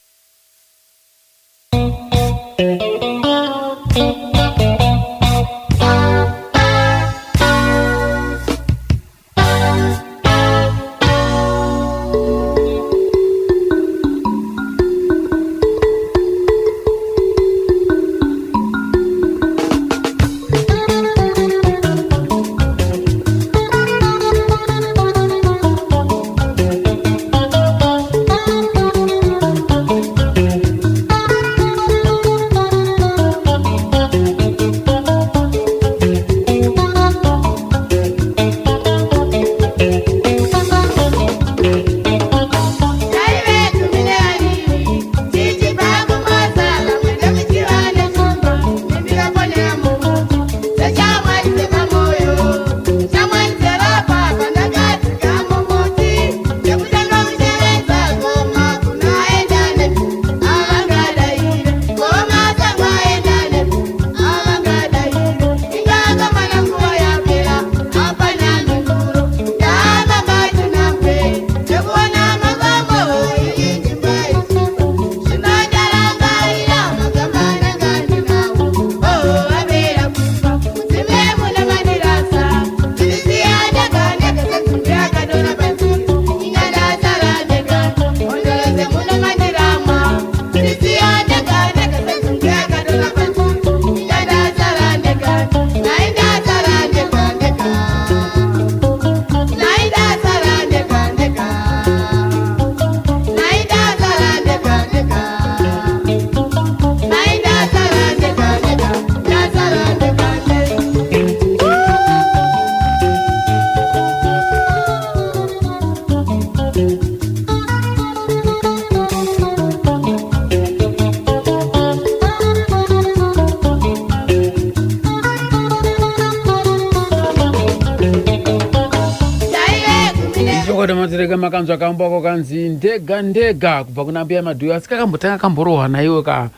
matereka makanzwa kambako kanzi ndega kubva kuna mbuya madhuyo asi kakambotanga kamborohwa naiwo ka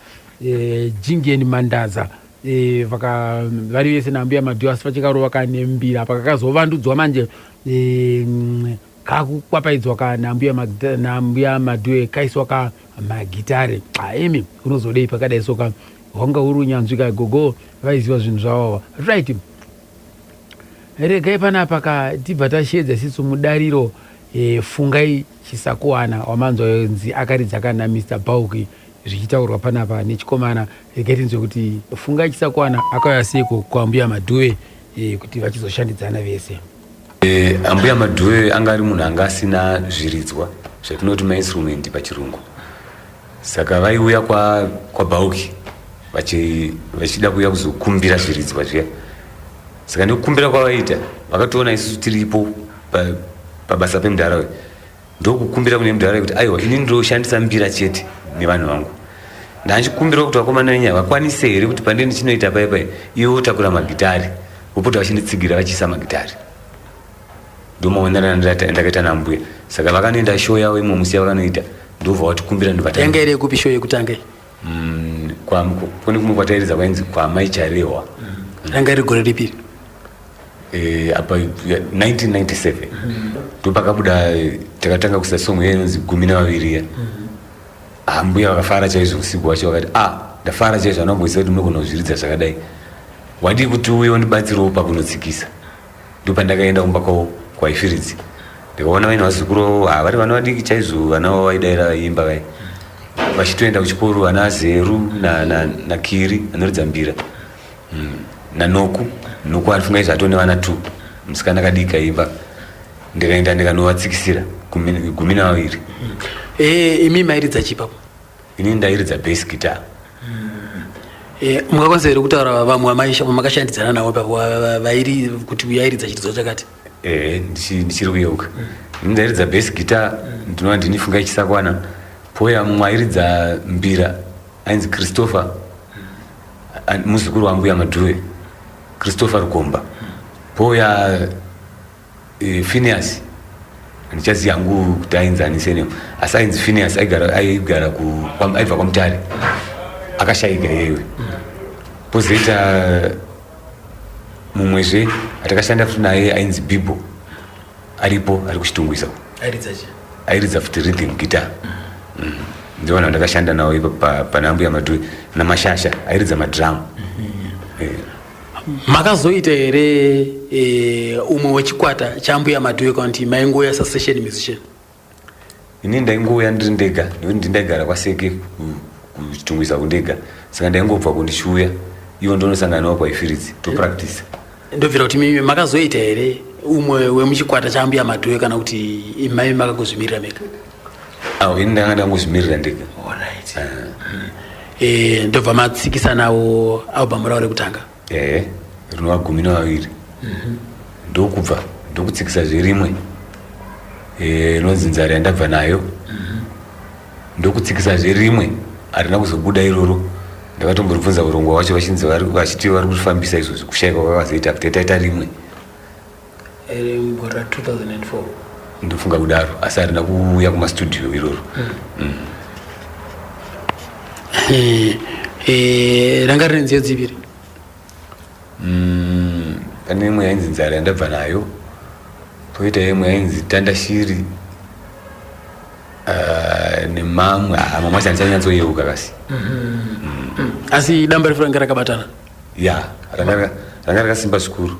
Jingeni Mandaza vari vese nambuya madhuyo asi vachikarova kanembira pakakazovandudzwa manje kakukwapaidzwa kanambuya madhuyo kaiswa ka magitare emi unozodei pakadai soka wanga uri unyanzvi kagogo vaiziva zvinhu zvavo right. Regai panapa katibva tashedza sisu mudariro fungai chisakuwana wamanzonzi akaridza kana Mr. Bauki zvichitaurwa panapa nechikomana. Regai tinzwe kuti fungai chisakuwana akauya seiko kwambuya madhuwe kuti vachizoshandidzana vese. Ambuya madhuwe anga ari munhu anga asina zviridzwa zvatinoti mainstrument pachirungu. Saka vaiuya kwa Bauki vachida kuuya kuzokumbira zviridzwa zviya. Saka ndikukumbira kwavaita vakatoona isusu tiripo pabasa pemudharawe ndokukumbira kune mudharawe kuti aiwa ini ndoshandisa mbira chete nevanhu vangu ndanchikumbira kuti vakomana nenyaya vakwanise here kuti pandini chinoita paipai ivo takura magitari vopota vachinditsigira vachiisa magitari ndomaonera ndakaita nambuya. Saka vakanoenda show yavo imwe musi yavakanoita ndobva vatikumbira yanga iri yekupi show yekutanga kune kumwe kwatairidza kwainzi kwamaicharewa yanga iri gore ripi apa 1997 ndopakabuda takatanga kuisa song inonzi 12 ambuya vakafara chaizvo usiku wacho vakati ndafara chaizvo anamboisa kuti munogona kuzviridza zvakadai wadi kuti uye undibatsirewo pakunotsikisa. Ndopandakaenda kumba kwaifiridzi ndikaona vaina vazukuru vari vana vadiki chaizvo vana vaidaira vaimba vai vachitoenda kuchikoro vana Zeru nakiri anoridza mbira nanoku arifunga izvo atone vana 2 musikana kadika imba ndikaenda ndikanovatsikisira 12. Imi mairidza chipapo? Ini ndairidza bass guitar. Mungakwanisa here kutaura vamwe makashandidzana navo papo vairi kuti uyairidza chiridzwa chakati? Ndichiri kuyeuka ini ndairidza bass guitar ndinova ndinifunga ichisakwana. Poya mumwe airidza mbira ainzi Christopher muzukuru wangu ya Madhuwe Christopher Rukomba poya Phineas ndichazi yangu kutainzani sene asainzi Phineas aigara aibva kwa Mutare akashayika yewe pozoita mumwezve atakashanda futi naye ainzi Bibo aripo ari kuchitungwisa airidza futi rhythm guitar ndiona ndakashanda nawo ipo panhambu ya Madhuwe namashasha airidza madrum makazoita here umwe wechikwata chambuya Madhuwe kuti maingoya session musician? ini ndaingoya ndiri ndega nekuti ndaigara kwaseke kuchitungwisa kundega saka ndaingobva kundishuya ivo ndonosangana nawo kwaifiridzi topractice. Ndobvira kuti mimi makazoita here umwe wemuchikwata chambuya Madhuwe kana kuti imai makakuzvimirira mega? Ini ndanga ndangozvimirira ndega. Ndobva matsikisa nawo album ravo rekutanga? Rinova 12 ndokubva ndokutsikisa zverimwe inonzi Nzara yandabva nayo ndokutsikisa zverimwe harina kuzobuda iroro. Ndakatomboribvunza urongwa wacho vachinzi vachiti vari kufambisa izvozvo kushayika kwavazoita kuti taita rimwe ngora 2004 ndofunga kudaro asi harina kuuya kumastudio iroro. ranga rine nziyo dziviri? Pane imwe yainzi Nzara yandabva nayo poita imwe yainzi Tanda Shiri nemamwe macho handichanyatsoyeuka kasi. Asi damba refu ranga rakabatana? Ya ranga rakasimba zvikuru.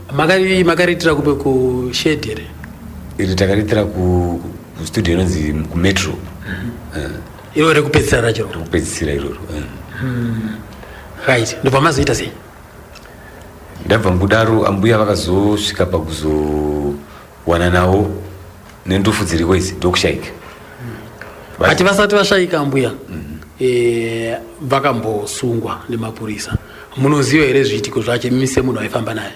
Makariitira kupe kushedi here? Iri takariitira kustudio inonzi kumetro. Iro rekupedzisira racho? Rekupedzisira iroro. Right. Ndobva mazoita sei? Ndabva ngudaro ambuya vakazosvika pakuzowana nawo nendufu dziri kwezi ndokushayika. Ati vasati vashayika ambuya vakambosungwa nemapurisa, munoziva here zviitiko zvacho mimi semunhu aifamba naye?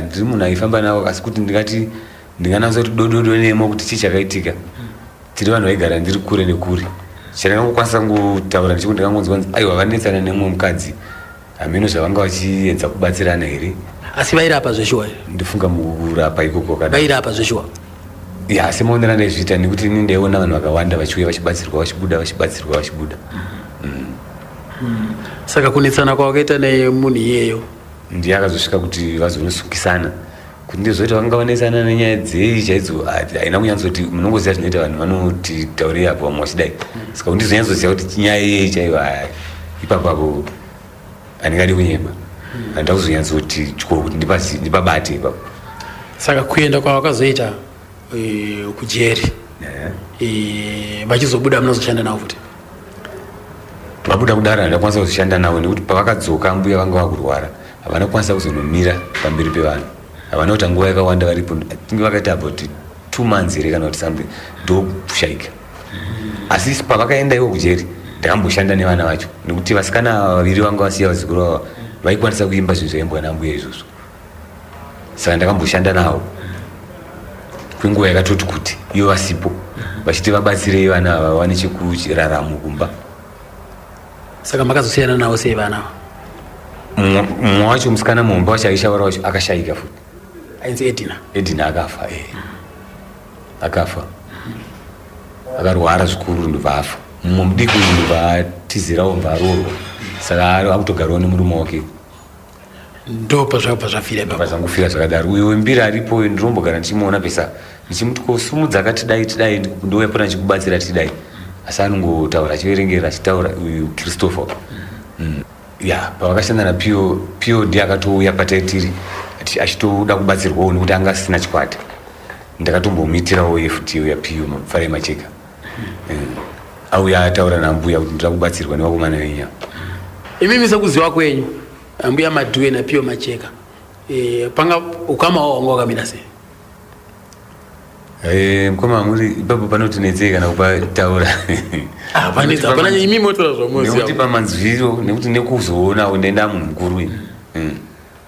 Ndiri munhu aifamba nawo asi kuti ndingati ndinganatsa kuti dododo nemo kuti chii chakaitika. Tiri vanhu vaigara ndiri kure nekure. Chandingangokwanisa kutaura ndichikuti ndikangonzwa kuti aiwa vanetsana nemumwe mukadzi hameno zvavanga vachiedza kubatsirana here. Asi vairapa zveshuwa here? Ndifunga mukurapa ikoko kana vairapa zveshuwa? Ya semaonera ndaizviita nekuti ini ndaiona vanhu vakawanda vachiuya vachibatsirwa vachibuda vachibatsirwa vachibuda. Saka kunetsana kwavakaita nemunhu iyeyo ndiye akazosvika kuti vazonosukisana kuti ndizoita vanga vanetsana nenyaya dzei chaidzo haina kunyanzoti munongoziva zvinoita vanhu vanoti taurei apo vamwe vachidai saka kundizonyatsoziva kuti nyaya iyei chaivo ipapo apo handingadi kunyema handida kuzonyatsoti tyoko kuti ndipabate ipapo. Saka kuenda kwavakazoita kujeri vachizobuda munozoshanda navo futi? Vabuda kudaro handakwanisa kuzoshanda navo nekuti pavakadzoka mbuya vanga vakurwara havana kukwanisa kuzonomira pamberi pevanhu, havana kuti nguva yakawanda varipo. Tinge vakaita about 2 months here kana kuti something ndokushayika. Asi pavakaenda ivo kujeri ndakamboshanda nevana vacho nekuti vasikana vaviri vanga vasiya vazukuru vavo vaikwanisa kuimba zvinhu zvaimbwa nambuya izvozvo, saka ndakamboshanda navo kwenguva yakatoti kuti ivo vasipo vachiti vabatsirei vana ava vane chekuraramo kumba. Saka makazosiyana navo sei vana ava? Mumwe wacho musikana mumba wacho aishavara wacho akashayika futi, ainzi Edina. Edina akafa. Akafa akarwara zvikuru ndobva afa. Mumwe mudiki ndobva atizirawo mba arorwa, saka akutogarawo nemurume wake. Ndopa zvabva zvafira ipapo? Zvangofira zvakadaro. Uyo wembiri aripo ndinombogara ndichimuona pesa ndichimuti kosumudza tidai ndouya pona ndichikubatsira tidai, asi anongotaura achiverengera achitaura uyu Christopher. Pavakashanda napio ndiye akatouya pataitiri achitoda kubatsirwawo nekuti anga asina chikwata. Ndakatombomuitirawo yefuti uya pio Mafare Macheka. Auya ataura nambuya kuti ndoda kubatsirwa nevakomana venyama. Imimi sekuziva kwenyu ambuya Madhuwe naPio Macheka panga ukama wao wanga wakamira sei? Mukoma muri ipapo panotinetsei kana kupataura. Panetsa pana imimi motora zvamuziva. Nekuti pamanzwiro nekuti nekuzoona ndaenda munhu mukuru ini.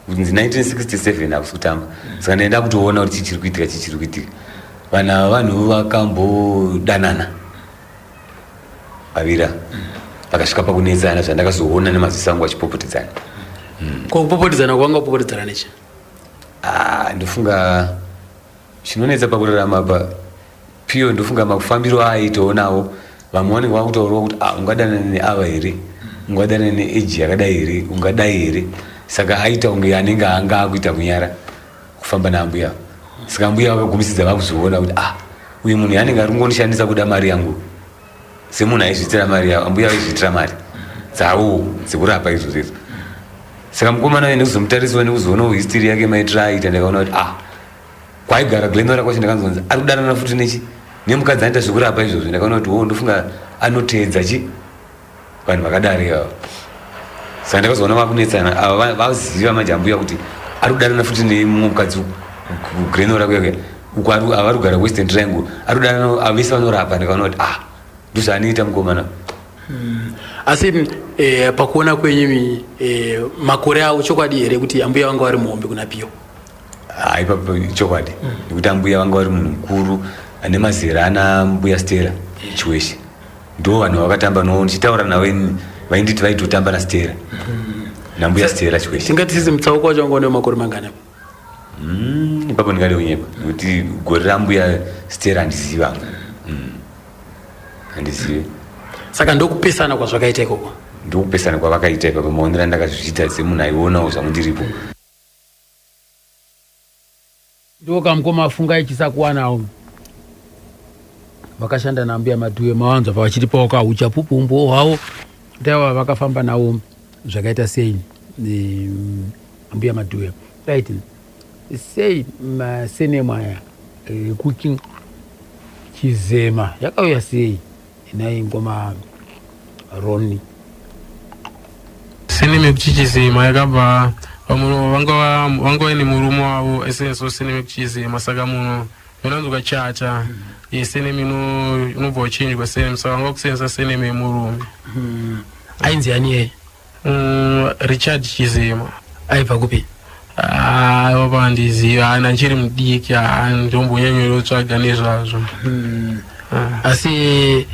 Kuti 1967 akusutamba. Saka ndaenda kutoona kuti chichiri kuitika. Vanhu vakambodanana. Avira. pakasvika pakunetsana zvandakazoona nemaziso angu achipopotedzana. Kupopotedzana kwanga kupopotedzana nechi? Ndofunga chinonetsa pakurarama apa piyo, ndofunga mafambiro aitawo nawo vamwe vanenge vakutaurawo kuti ungadana neava here, ungadana neeji yakadai here, ungadai here. Saka aita unge anenge anga akuita munyara kufamba naambuya. Saka mbuya vakagumisidza vakuzoona kuti uyu munhu anenge ari kungonishandisa kuda mari yangu semunhu aizvitira mari yavo, ambuya vaizvitira mari dzavo dzekurapa izvozvo. Saka mukomana ende kuzomutarisa nekuzoonawo history yake maitiro aita, ndakaona kuti kwaigara Glendora kwacho ndakanzonzi ari kudanana futi nechi nemukadzi anoita zvekurapa izvozvo. Ndakaona kuti ndofunga anoteedza vanhu vakadari ivavo. Saka ndakazoona vakunetsana ava vaziva manje ambuya kuti ari kudanana futi nemumwe mukadzi kuGlendora kuya uku avari kugara Western Triangle, ari kudanana avese vanorapa. Ndakaona kuti ndozvaanoita mukomana. Asi pakuona kwenyu makore awo chokwadi here kuti ambuya vanga vari muhombe kuna Piyo? Ipapo chokwadi nekuti ambuya vanga vari munhu mukuru ane mazera ana mbuya Stella Chiweshe. Ndo vanhu vakatamba no ndichitaura nawe vainditi vaitotamba naStella nambuya Stella Chiweshe. Tingatisize mutsauko wacho wanga une makore mangana? Ipapo ndingade unyepa nekuti gore rambuya Stella handiziva. Handizive. Saka ndokupesana kwazvakaita ikoko? Ndokupesana kwavakaita ipapo maonero andakazviita semunhu aionawo zvangu ndiripo. Ndokamukoma afunga ichisakuwanawo vakashanda nambuya Madhuwe mawanzwa pavachiti pawakaucha pupumbo hwavo kuti ava vakafamba nawo zvakaita sei ambuya Madhuwe. Right, sei masenemu aya ekuti Chizema yakauya sei inai ngoma Roni? Senemu yekuti Chizema yakabva pamuno vanga ine murume wavo esenso senemu yekuchizema. Saka munhu unonzwa chacha yesenemu inobva uchinjwa senemu, saka vanga kusenza senemu yemurume. Ainzi ani yeye? Richard Chizema. Aibva kupi? Vapa handiziva, ndichiri mudiki, ndombonyanyira kutsvaga nezvazvo. Asi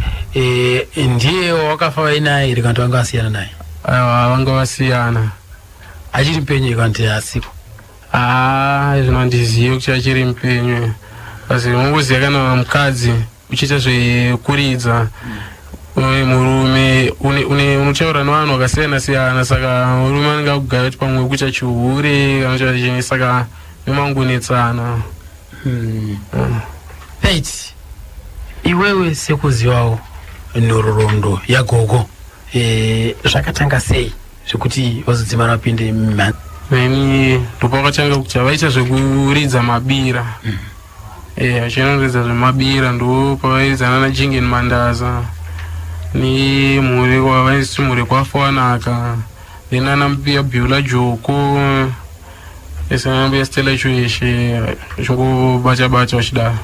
ndiye wakafa vainaye here kana kuti vanga vasiyana naye? Aiwa, vanga vasiyana. Achiri mupenyu kana kuti asiko? Zvino handizivi kuti achiri mupenyu. Asi unongoziva kana mukadzi uchiita zvekuridza murume unotaura nevanhu vakasiyana siyana, saka murume anenge akugara kuti pamwe kuita chihure kana kuita chinyi, saka memangonetsana. Right, iwewe sekuzivawo nhororondo yagogo zvakatanga sei zvekuti vazodzimana vapinde mumhani? Meni ndopakatanga kuti vaita zvekuridza mabira. Vachinoridza zvemabira ndo pavaidzana naJingen Mandaza ni mhuri wavaisi mhuri kwaFwanaka, then anambuya Beulah Joko, esanambuya Stella Chiweshe chingobata vachidaro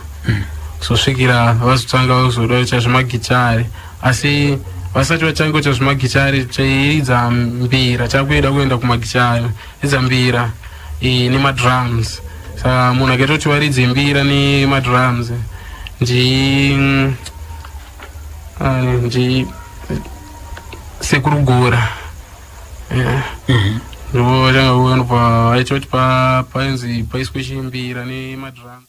kusvika vazotanga kuzodaita zvemagitari. Asi vasati vatanga kuita zvemagitari tairidza mbira, takuenda kumagitari ridza mbira nemadrums. Saka munhu akaitoti waridze mbira nemadrums sekurugora. Ndo vatanga kuona vaitoti painzi paiswe chimbira nemadrums.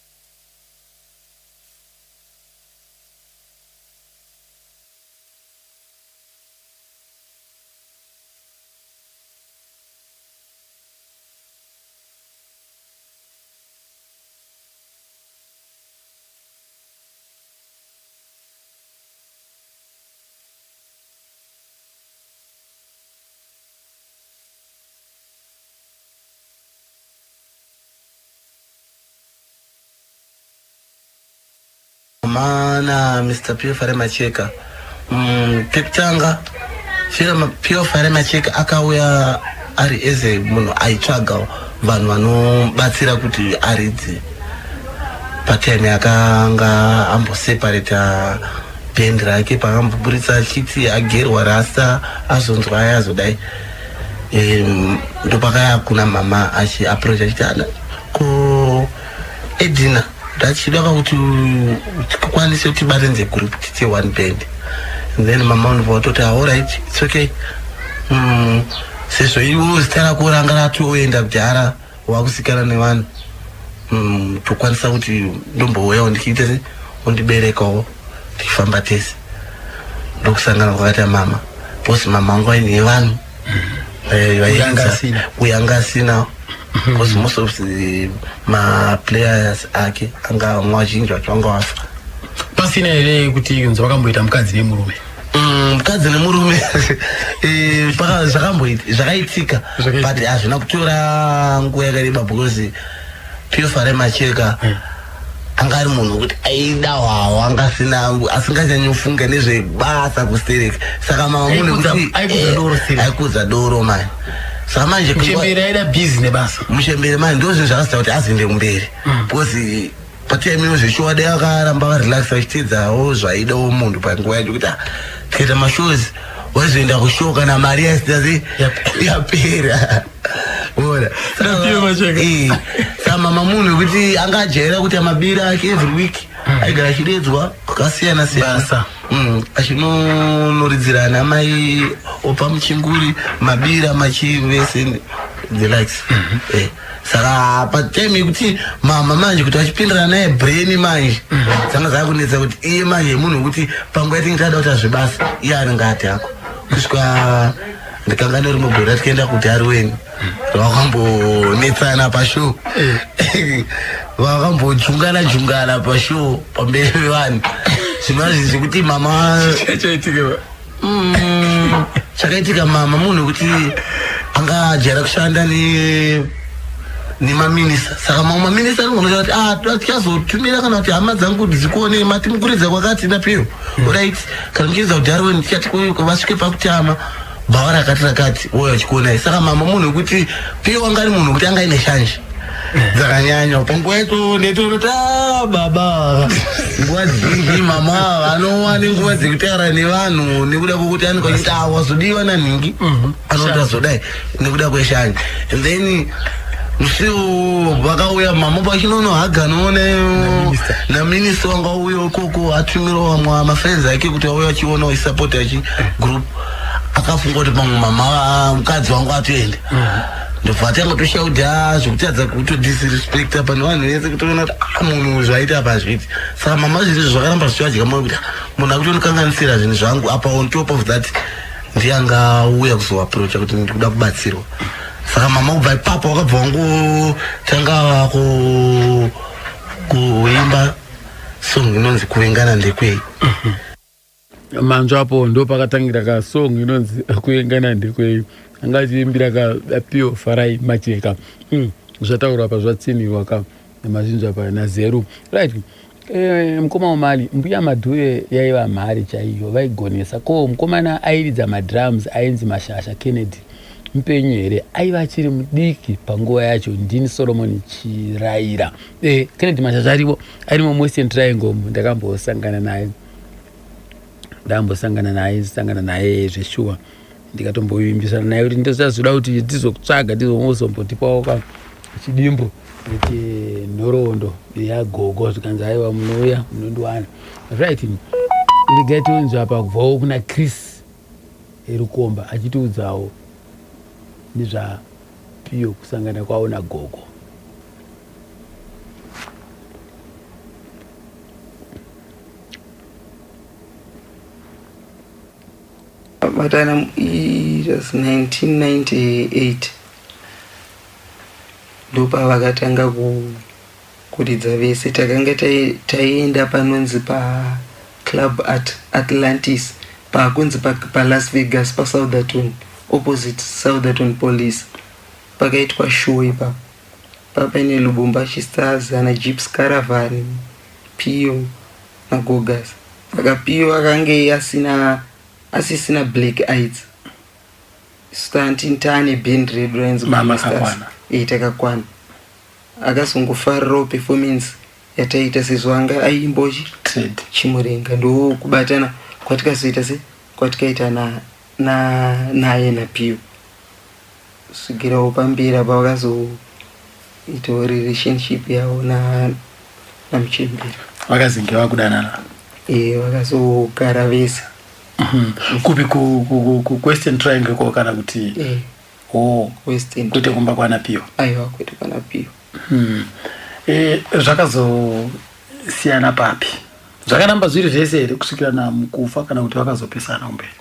Mana Mr. Pio Fare Macheka pekutanga Pio Fare Macheka akauya ari eze munhu aitsvaga vanhu vanobatsira kuti aridze. Patime akanga amboseparata band rake pakamboburitsa achiti agerwa rasta azonzwa aya azodai. Ndopakaya kuna mama achiapproach achiti ko Edina ndachida kuti tikwanise kuti barenze group tite one band. and then mama unototi alright it's okay sezvo iwo zita rako ranga ratoenda kudhara wakusikana nevanhu tokwanisa kuti ndombouyawo ndichiita se undiberekawo tichifamba tese ndokusangana kwakati mama bhosi mama wangu aine vanhu uyanga asina because most of the maplayers ake anga vamwe vazhinji vacho vanga vafa pasina here kuti kunzi vakamboita mukadzi nemurume mukadzi nemurume zvakaitika but hazvina kutora nguva yakareba because Piyofare Macheka anga ari munhu wekuti aida hwawa anga asinganyanyofunga nezvebasa kustereka saka mama mune kuti aikudza doro mani saka manje muchemberi aida bhizi nebasa muchemberi mani ndo zvinhu zvakasita kuti azoende kumberi because pataimewo zveshowa dai akaramba varelax vachiteedzawo zvaidawo munhu panguva yacho kuti tikaita mashows wazoenda kushow kana mari yasita yapera ona saka mama munhu wekuti anga ajaira kuti amabira ake every week aigara achidedzwa kwakasiyana siyana achinonoridzirana mai opa muchinguri mabira machivese the likes saka patime yekuti mama manje kuti achipindirana naye brain manje dzanga dzakunetsa kuti iye manje munhu wekuti panguva yatinge tada kuti azvibasa iye anenge ati ako kusvika ndikanga ndiri mugore tikaenda kuti ari weni vakambonetsana pashow vakambojungana pashow pamberi pevanhu zvinova zvekuti mama chakaitika mama munhu wekuti anga ajara kushanda nemaminista saka mamwe maminista anoona kuti tichazotumira kana kuti hama dzangu dzikuonei matimukuridza kwakati napiyo right kana muchiedza kuti ari weni tichati vasvike pakutama bhawa rakati oya chikuonai saka mama munhu wekuti piyo wanga ari munhu wekuti anga ine shanje dzakanyanya panguva yacho netonoti baba nguva zhinji mama anowa nenguva dzekutaura nevanhu nekuda kwokuti anenge achiti wazodiwa nanhingi anoti azodai nekuda kweshanje and then musiwo vakauya mama pachinonohaganoo naminista wanga uya ikoko atumirawo vamwe mafriends ake kuti auya achionawo isapoti achigroup akafunga kuti pamwe mama mukadzi wangu atoenda ndobva tanga toshaudha zvokutadza kutodisrespecta pane vanhu vese kutoona kuti munhu zvaita pazviti saka mama zvinhu zvakaramba zvichivadya moyo kuti munhu akutondikanganisira zvinhu zvangu apa on top of that ndiyanga uya kuzoaprocha kuti ndikuda kubatsirwa saka mama kubva ipapo wakabva wangu tanga kuimba song inonzi kuengana ndekwei manzvo apo ndo pakatangira kasong inonzi kuengana ndekwei anga achiimbira kaPiyofare Macheka zvataurwa pa zvatsinirwa ka namazhinji apa naZeru right mukoma wamali mbuya madhuye yaiva mhari chaiyo vaigonesa ko mukomana airidza madrums ainzi Mashasha Kennedy mpenyu here aiva achiri mudiki panguva yacho ndini Solomon Chiraira Kennedy Mashasha arimo Western Triangle ndakambosangana naye zveshuwa ndikatomboimbisana naye kuti ndosazoda kuti ndizokutsvaga ndizomuzombotipawo chidimbo chenhoroondo yagogo zvikanzi aiwa munouya munondiwana right ndigaitounzwa apa kubvawo kuna Chris Rukomba achitiudzawo nezvaPiyo kusangana kwawo nagogo. Matana it was 1998 ndopa vakatanga kuridza vese takanga taienda panonzi pa Club at Atlantis pakunzi pa Las Vegas pa Southerton opposite Southerton Police pakaitwa show ipapo papaine Lubumbashi Stars na Jeeps Caravan Piyo na Gogas saka Piyo akange asisina black eyes stantintane band red lines mama kakwana takakwana akazongofarirawo performance yataita sezvanga aimbochi chimurenga ndo kubatana kwatikazoita se kwatikaita naye naPiyo sugirawo pambira pavakazoitawo relationship yavo namuchemberi vakazinge vakudanana vakazogara vese kupi ku Western Triangle ko kana kuti Western kuti kumba kwana Pio aiwa kuti kwana Pio zvakazo siyana papi zvakanamba zviri zvese here kusvikira namukufa kana kuti vakazopesana umberi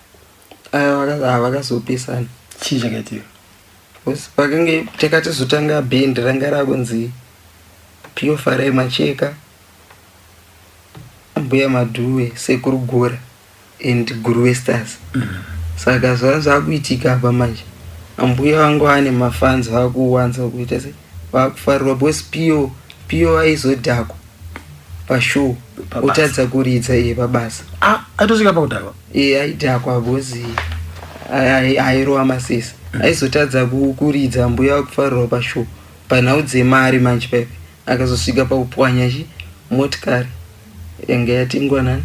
vakazopesana chii chakaitika pakange takatozotanga bhendi ranga rakunzi Pio Farai Macheka Mbuya Madhuwe Sekuru Gora and Guruwe Stars saka zvakuitika apa manje ambuya vangu ane mafanzi vakuwanza kuita se vakufarirwa bosi Pio aizodhakwa pashow utadza kuridza iye pabasa atosvika pakudhakwa aidhakwa bosi airova masesa aizotadza kuridza mbuya vakufarirwa pashow panhau dzemari manje paipi akazosvika pakupwanya motikari yanga yatingwa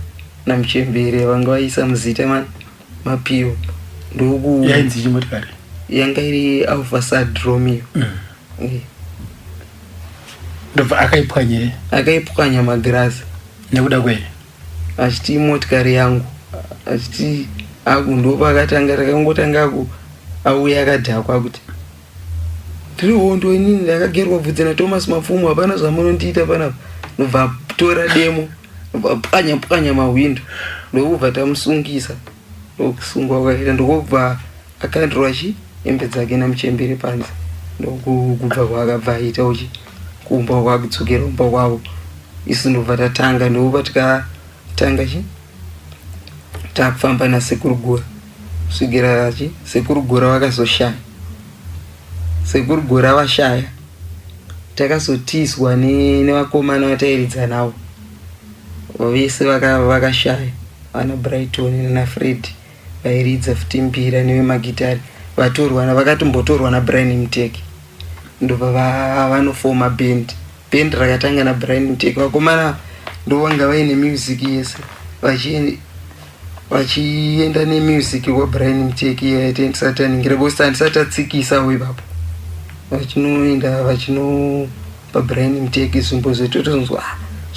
namuchembere vanga vaisa muzita maPio ndoku yainzi chimotikari yanga iri Alfa Sad Romeo ndobva akaipwanya magirazi nekuda kwei achiti motikari yangu achiti ndopakatanga takangotanga auya akadhakwa kuti tiri hondo inini ndakagerwa bvudzi naThomas Mapfumo hapana zvamunondiita panapa nobva tora demo nobva pwanya mahwindo ndokubva tamusungisa ndokusungwa kwakaita ndokubva akandorwa hembe dzake namuchembere panze ndokubva kwakabva aita uchi kumba kwakudzokera umba kwavo isu ndobva tatanga ndokubva tikatanga takufamba naSekuru Gora kusvikira Sekuru Gora vakazoshaya Sekuru Gora vashaya takazotizwa nevakomana vatairidza navo vese vakashaya vana Brighton naFred vairidza futimbira nevemagitari vatorwa vakatombotorwa naBrian Mteki ndobva vanofoma band rakatanga naBrian Mteki vakomana ndovanga vaine music yese vachienda nemusic kwaBrian Mteki yaitendisataningire bosi handisatsikisa ipapo vachinoenda vachinopa Brian Mteki zvimbo zvetotozwa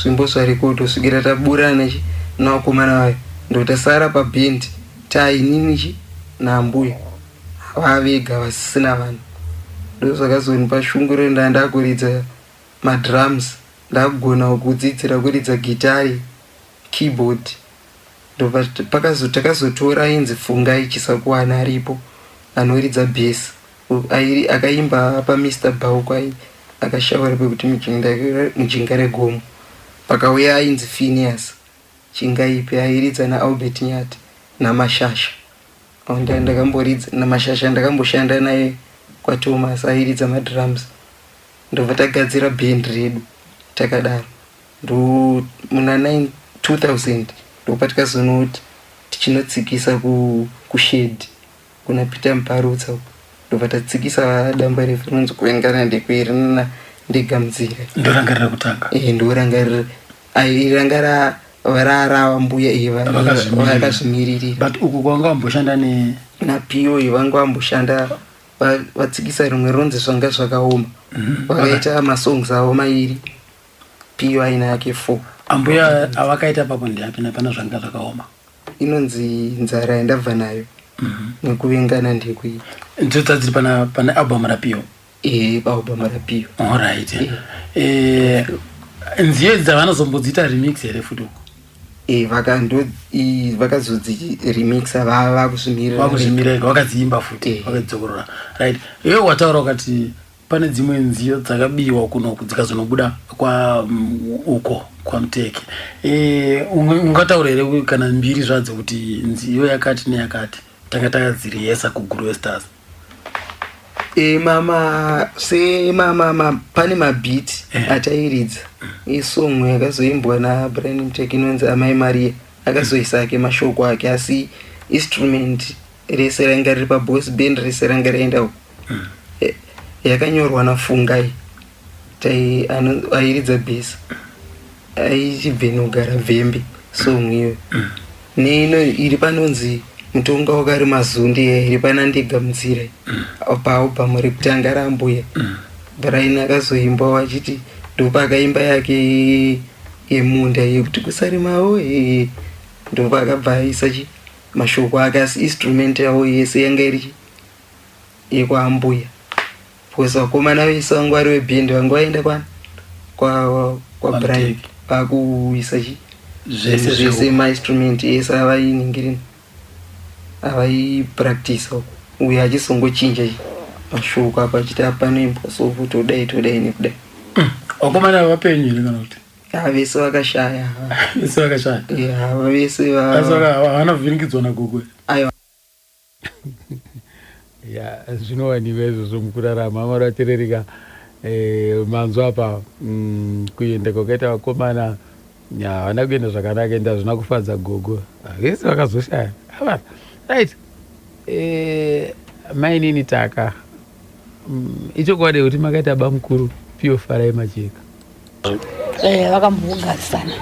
zvimbo zvarekodo kusvikira taburana navakomana vayo ndotasara pabhendi tainini nambuya vavega vasisina vanhu ndozvakazonipa shunguro ndakuridza madrums ndakugona kudzidzira kuridza gitari keyboard ndobva takazotora inzi Fungai Chisakuwana aripo anoridza bass akaimba paMr Bauko akashaura pekuti mujinga regomo pakauya ainzi Phineas Chingaipe airidza naAlbert Nyati naMashasha ndakamboridza naMashasha ndakamboshanda naye kwaThomas airidza madrums ndobva tagadzira band redu takadaro muna 2000 ndopa tikazonoti tichinotsikisa kushedi kuna Peter Mparutsa ndobva tatsikisa damba refu rinonzi kuengana ndekuiri ndegamdzira ndorangarira kutanga ndorangarira airangara varara mbuya iva vakazvimiririra but uku kwanga wamboshanda naPio vanga vamboshanda vatsikisa rimwe ronzi zvanga zvakaoma vakaita masongs avo mairi Pio aina yake 4 ambuya avakaita papo ndiapina pana zvanga zvakaoma inonzi nzara yandabva nayo nekuvengana ndekuita ndzodza dziri pana album raPio album raPio alright nziyo dzavanozombodzita remix here futi uko vakazodzi remixa vakuzvimirira vakadziimba futi vakadzokorora right iwe wataura ukati pane dzimwe nziyo dzakabiwa kunoku dzikazonobuda uko kwaMteki ungataura here kana mbiri zvadzo kuti nziyo yakati neyakati takadziriyesa kuGuruwe Stars pane mabheat atairidza isong yakazoimbwa naBrian Mteki inonzi Amai Maria akazoisa ake mashoko ake asi instrument rese ranga riri paboss band rese ranga raenda uko yakanyorwa naFungai airidza bass aichibvenogara Vhembe song iyo neino iri panonzi Mutonga wakari Mazunde iri pana Ndegamdzira album rekutanga rambuya Brian akazoimba wachiti ndopa akaimba yake yemunda yekuti kusarimawo ndopa akabva aisa mashoko ake asi instrument yavo yese yanga iri yekwaambuya because vakomana vese vangu vari vebhendi vangu vaenda kwa bribe vakuisa zvese mainstrument ese avainingirini avaipractisa uye achisongochinja mashoko apa achiti apanoimbwa so kutodai nekudai. Vakomana vapenyu here kana kuti vese vakashaya vese vakashaya vese havana kuvhiringidzwa nagogo aiwa. Ya zvinowaniwa izvozvo mukurarama amaratererika manzwa apa kuenda kwakaita vakomana havana kuenda zvakanaka enda hazvina kufadza gogo vese vakazoshaya right. Mainini taka ichokwadi kuti makaita baba mukuru Pio Farai Macheka vakambogarisana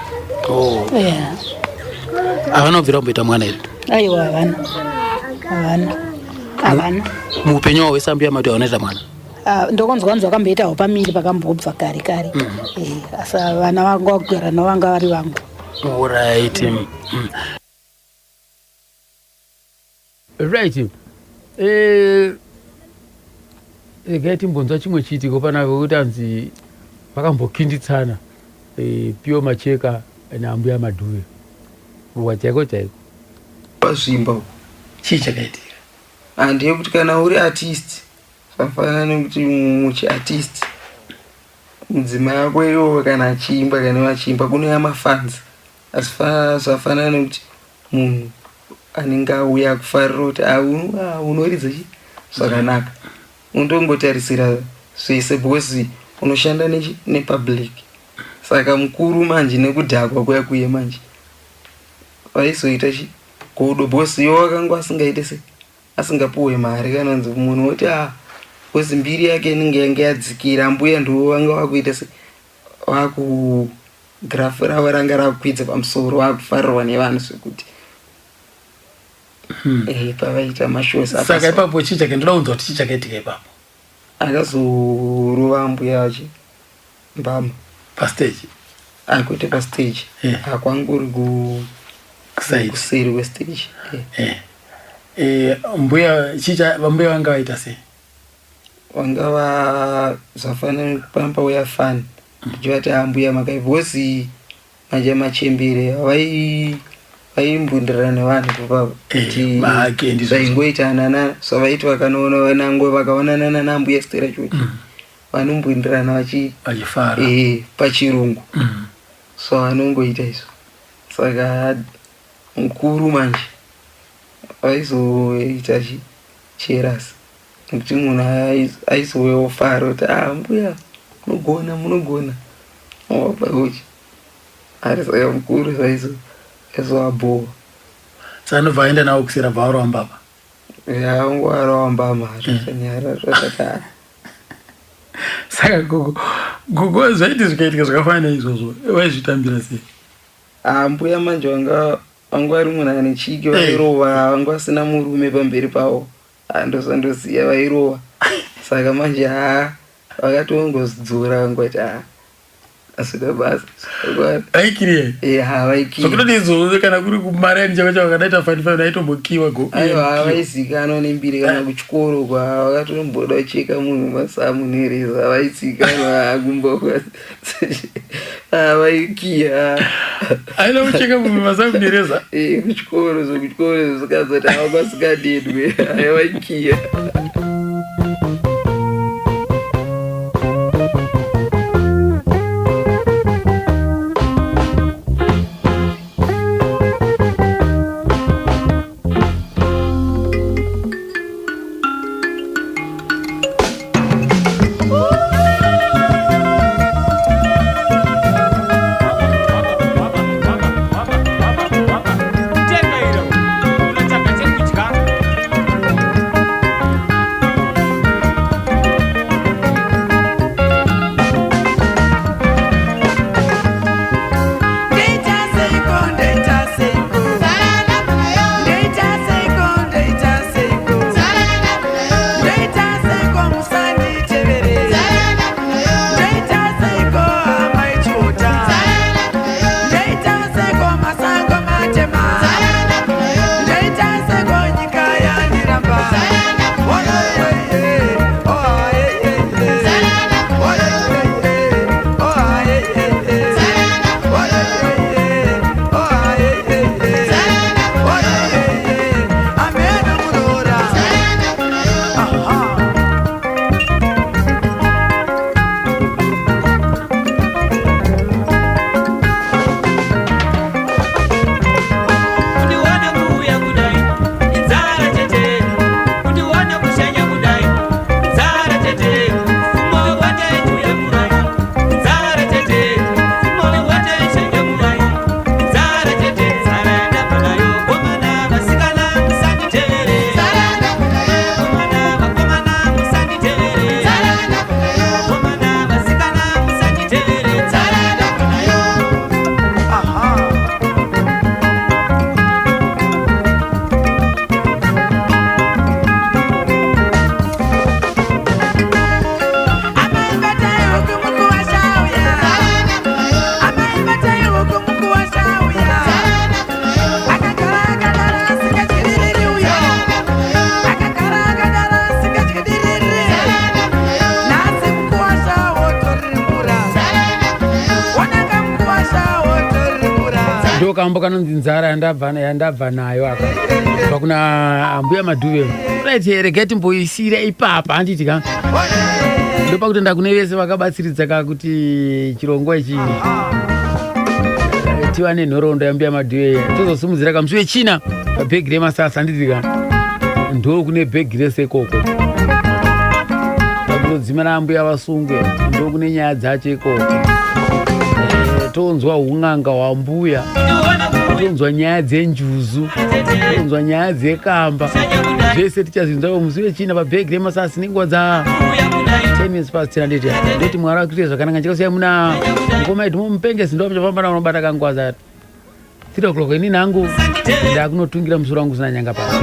havana kubvira kumboita mwana here? Aiwa havana muupenyu wavo wese ambuya mati havanaita mwana? ndokonzwanzi vakamboitawo pamiri pakambobva kare kare asi vana vangu vakugara navo vanga vari vangu. Right. Right. Regai timbonzwa chimwe chiitiko panapa kuti anzi vakambokinditsana Pio Macheka naambuya Madhuve wachaiko chaiko pazvimba. Chii chakaitika? Handeye kuti kana uri artist zvafanana nekuti muchiartist mudzimai yako iwo kana achiimba kana vachiimba kunouya mafans asi zvafanana nekuti munhu anenge auya kufarira kuti unoridza zvakanaka unongotarisira zvese because unoshanda nepublic. Saka mukuru manje nekudhakwa kuya kuye manje vaizoita godo because iwo wakanga asingaite asingapuwe mari kanonzi munhu woti because mbiri yake inenge yange yadzikira ambuya ndiwo vanga vakuita vakugirafu ravo ranga rakwidza pamusoro vakufarirwa nevanhu zvekuti pavaita mashows. Saka ipapo chii chake ndoda kunzwa kuti chii chakaitika ipapo? Akazorova ambuya acho mbama pastage kwete pastage akwanguri kuseri kwestage. mbuya chicha vambuya vanga vaita sei? Vanga zvafanana kupamba uya fani ndichivati ambuya makaivozi manje machembere vaimbundirana nevanhu kupapa kuti zvaingoita anana zvavaiti vakanoona vanangwe vakaonanana naambuya Stella Chuchi vanombundirana vachifara pachirungu so vanongoita izvo. Saka mukuru manje aizoita cherasi nekuti munhu aizowefara kuti mbuya munogona wapauchi ari saka mukuru zvaizovabhowa sanobva aenda navo kusera bva varovambama yangu arovambama nyara zvakadaro. Saka gogo zvaiti zvikaitika zvakafanana izvozvo waizvitambira sei? Mbuya manje vanga vari munhu ane chiki vairova vanga vasina murume pamberi pavo ndozvandoziva vairova. Saka manje vakatongozidzora vangoti asvika basa aikiri zvakutoti izvozvo kana kuri kumarani chava chava kadaita 55 aitombokiwa vaizikanwa nembiri kana kuchikoro vakatomboda kucheka munhu masamu nereza vaizikanwa kumboka vaikiya aina kucheka munhu masamu nereza kuchikoro zvikazoti avakwasikadedwe vaikiya. ndo kambo kanonzi nzara yandabva nayo aka kubva kuna ambuya Madhuve. Right, regai timboisira ipapa handiti ka ndopa kutenda kune vese vakabatsiridza kuti chirongwa ichi tiva nenhoroondo yambuya Madhuve tozosimudzira kamusi wechina pabhegi remasasa handiti ka ndo kune bhegi resekoko pakutodzimana ambuya Vasungwe ndo kune nyaya dzacho ikoko. Tonzwa un'anga hwambuya, tonzwa nyaya dzenjuzu, tonzwa nyaya dzekamba, zvese tichazinzwa musi wechina pabhegi remasasi nenguva dza 10 minutes past 10 ndeti ndoti Mwari akuite zvakanaka chakasiya muna ngoma yedu mupengezi ndo pachafamba nawo unobata kanguva za 3 o'clock ini nangu ndakunotungira musoro wangu zina nyanga pasi.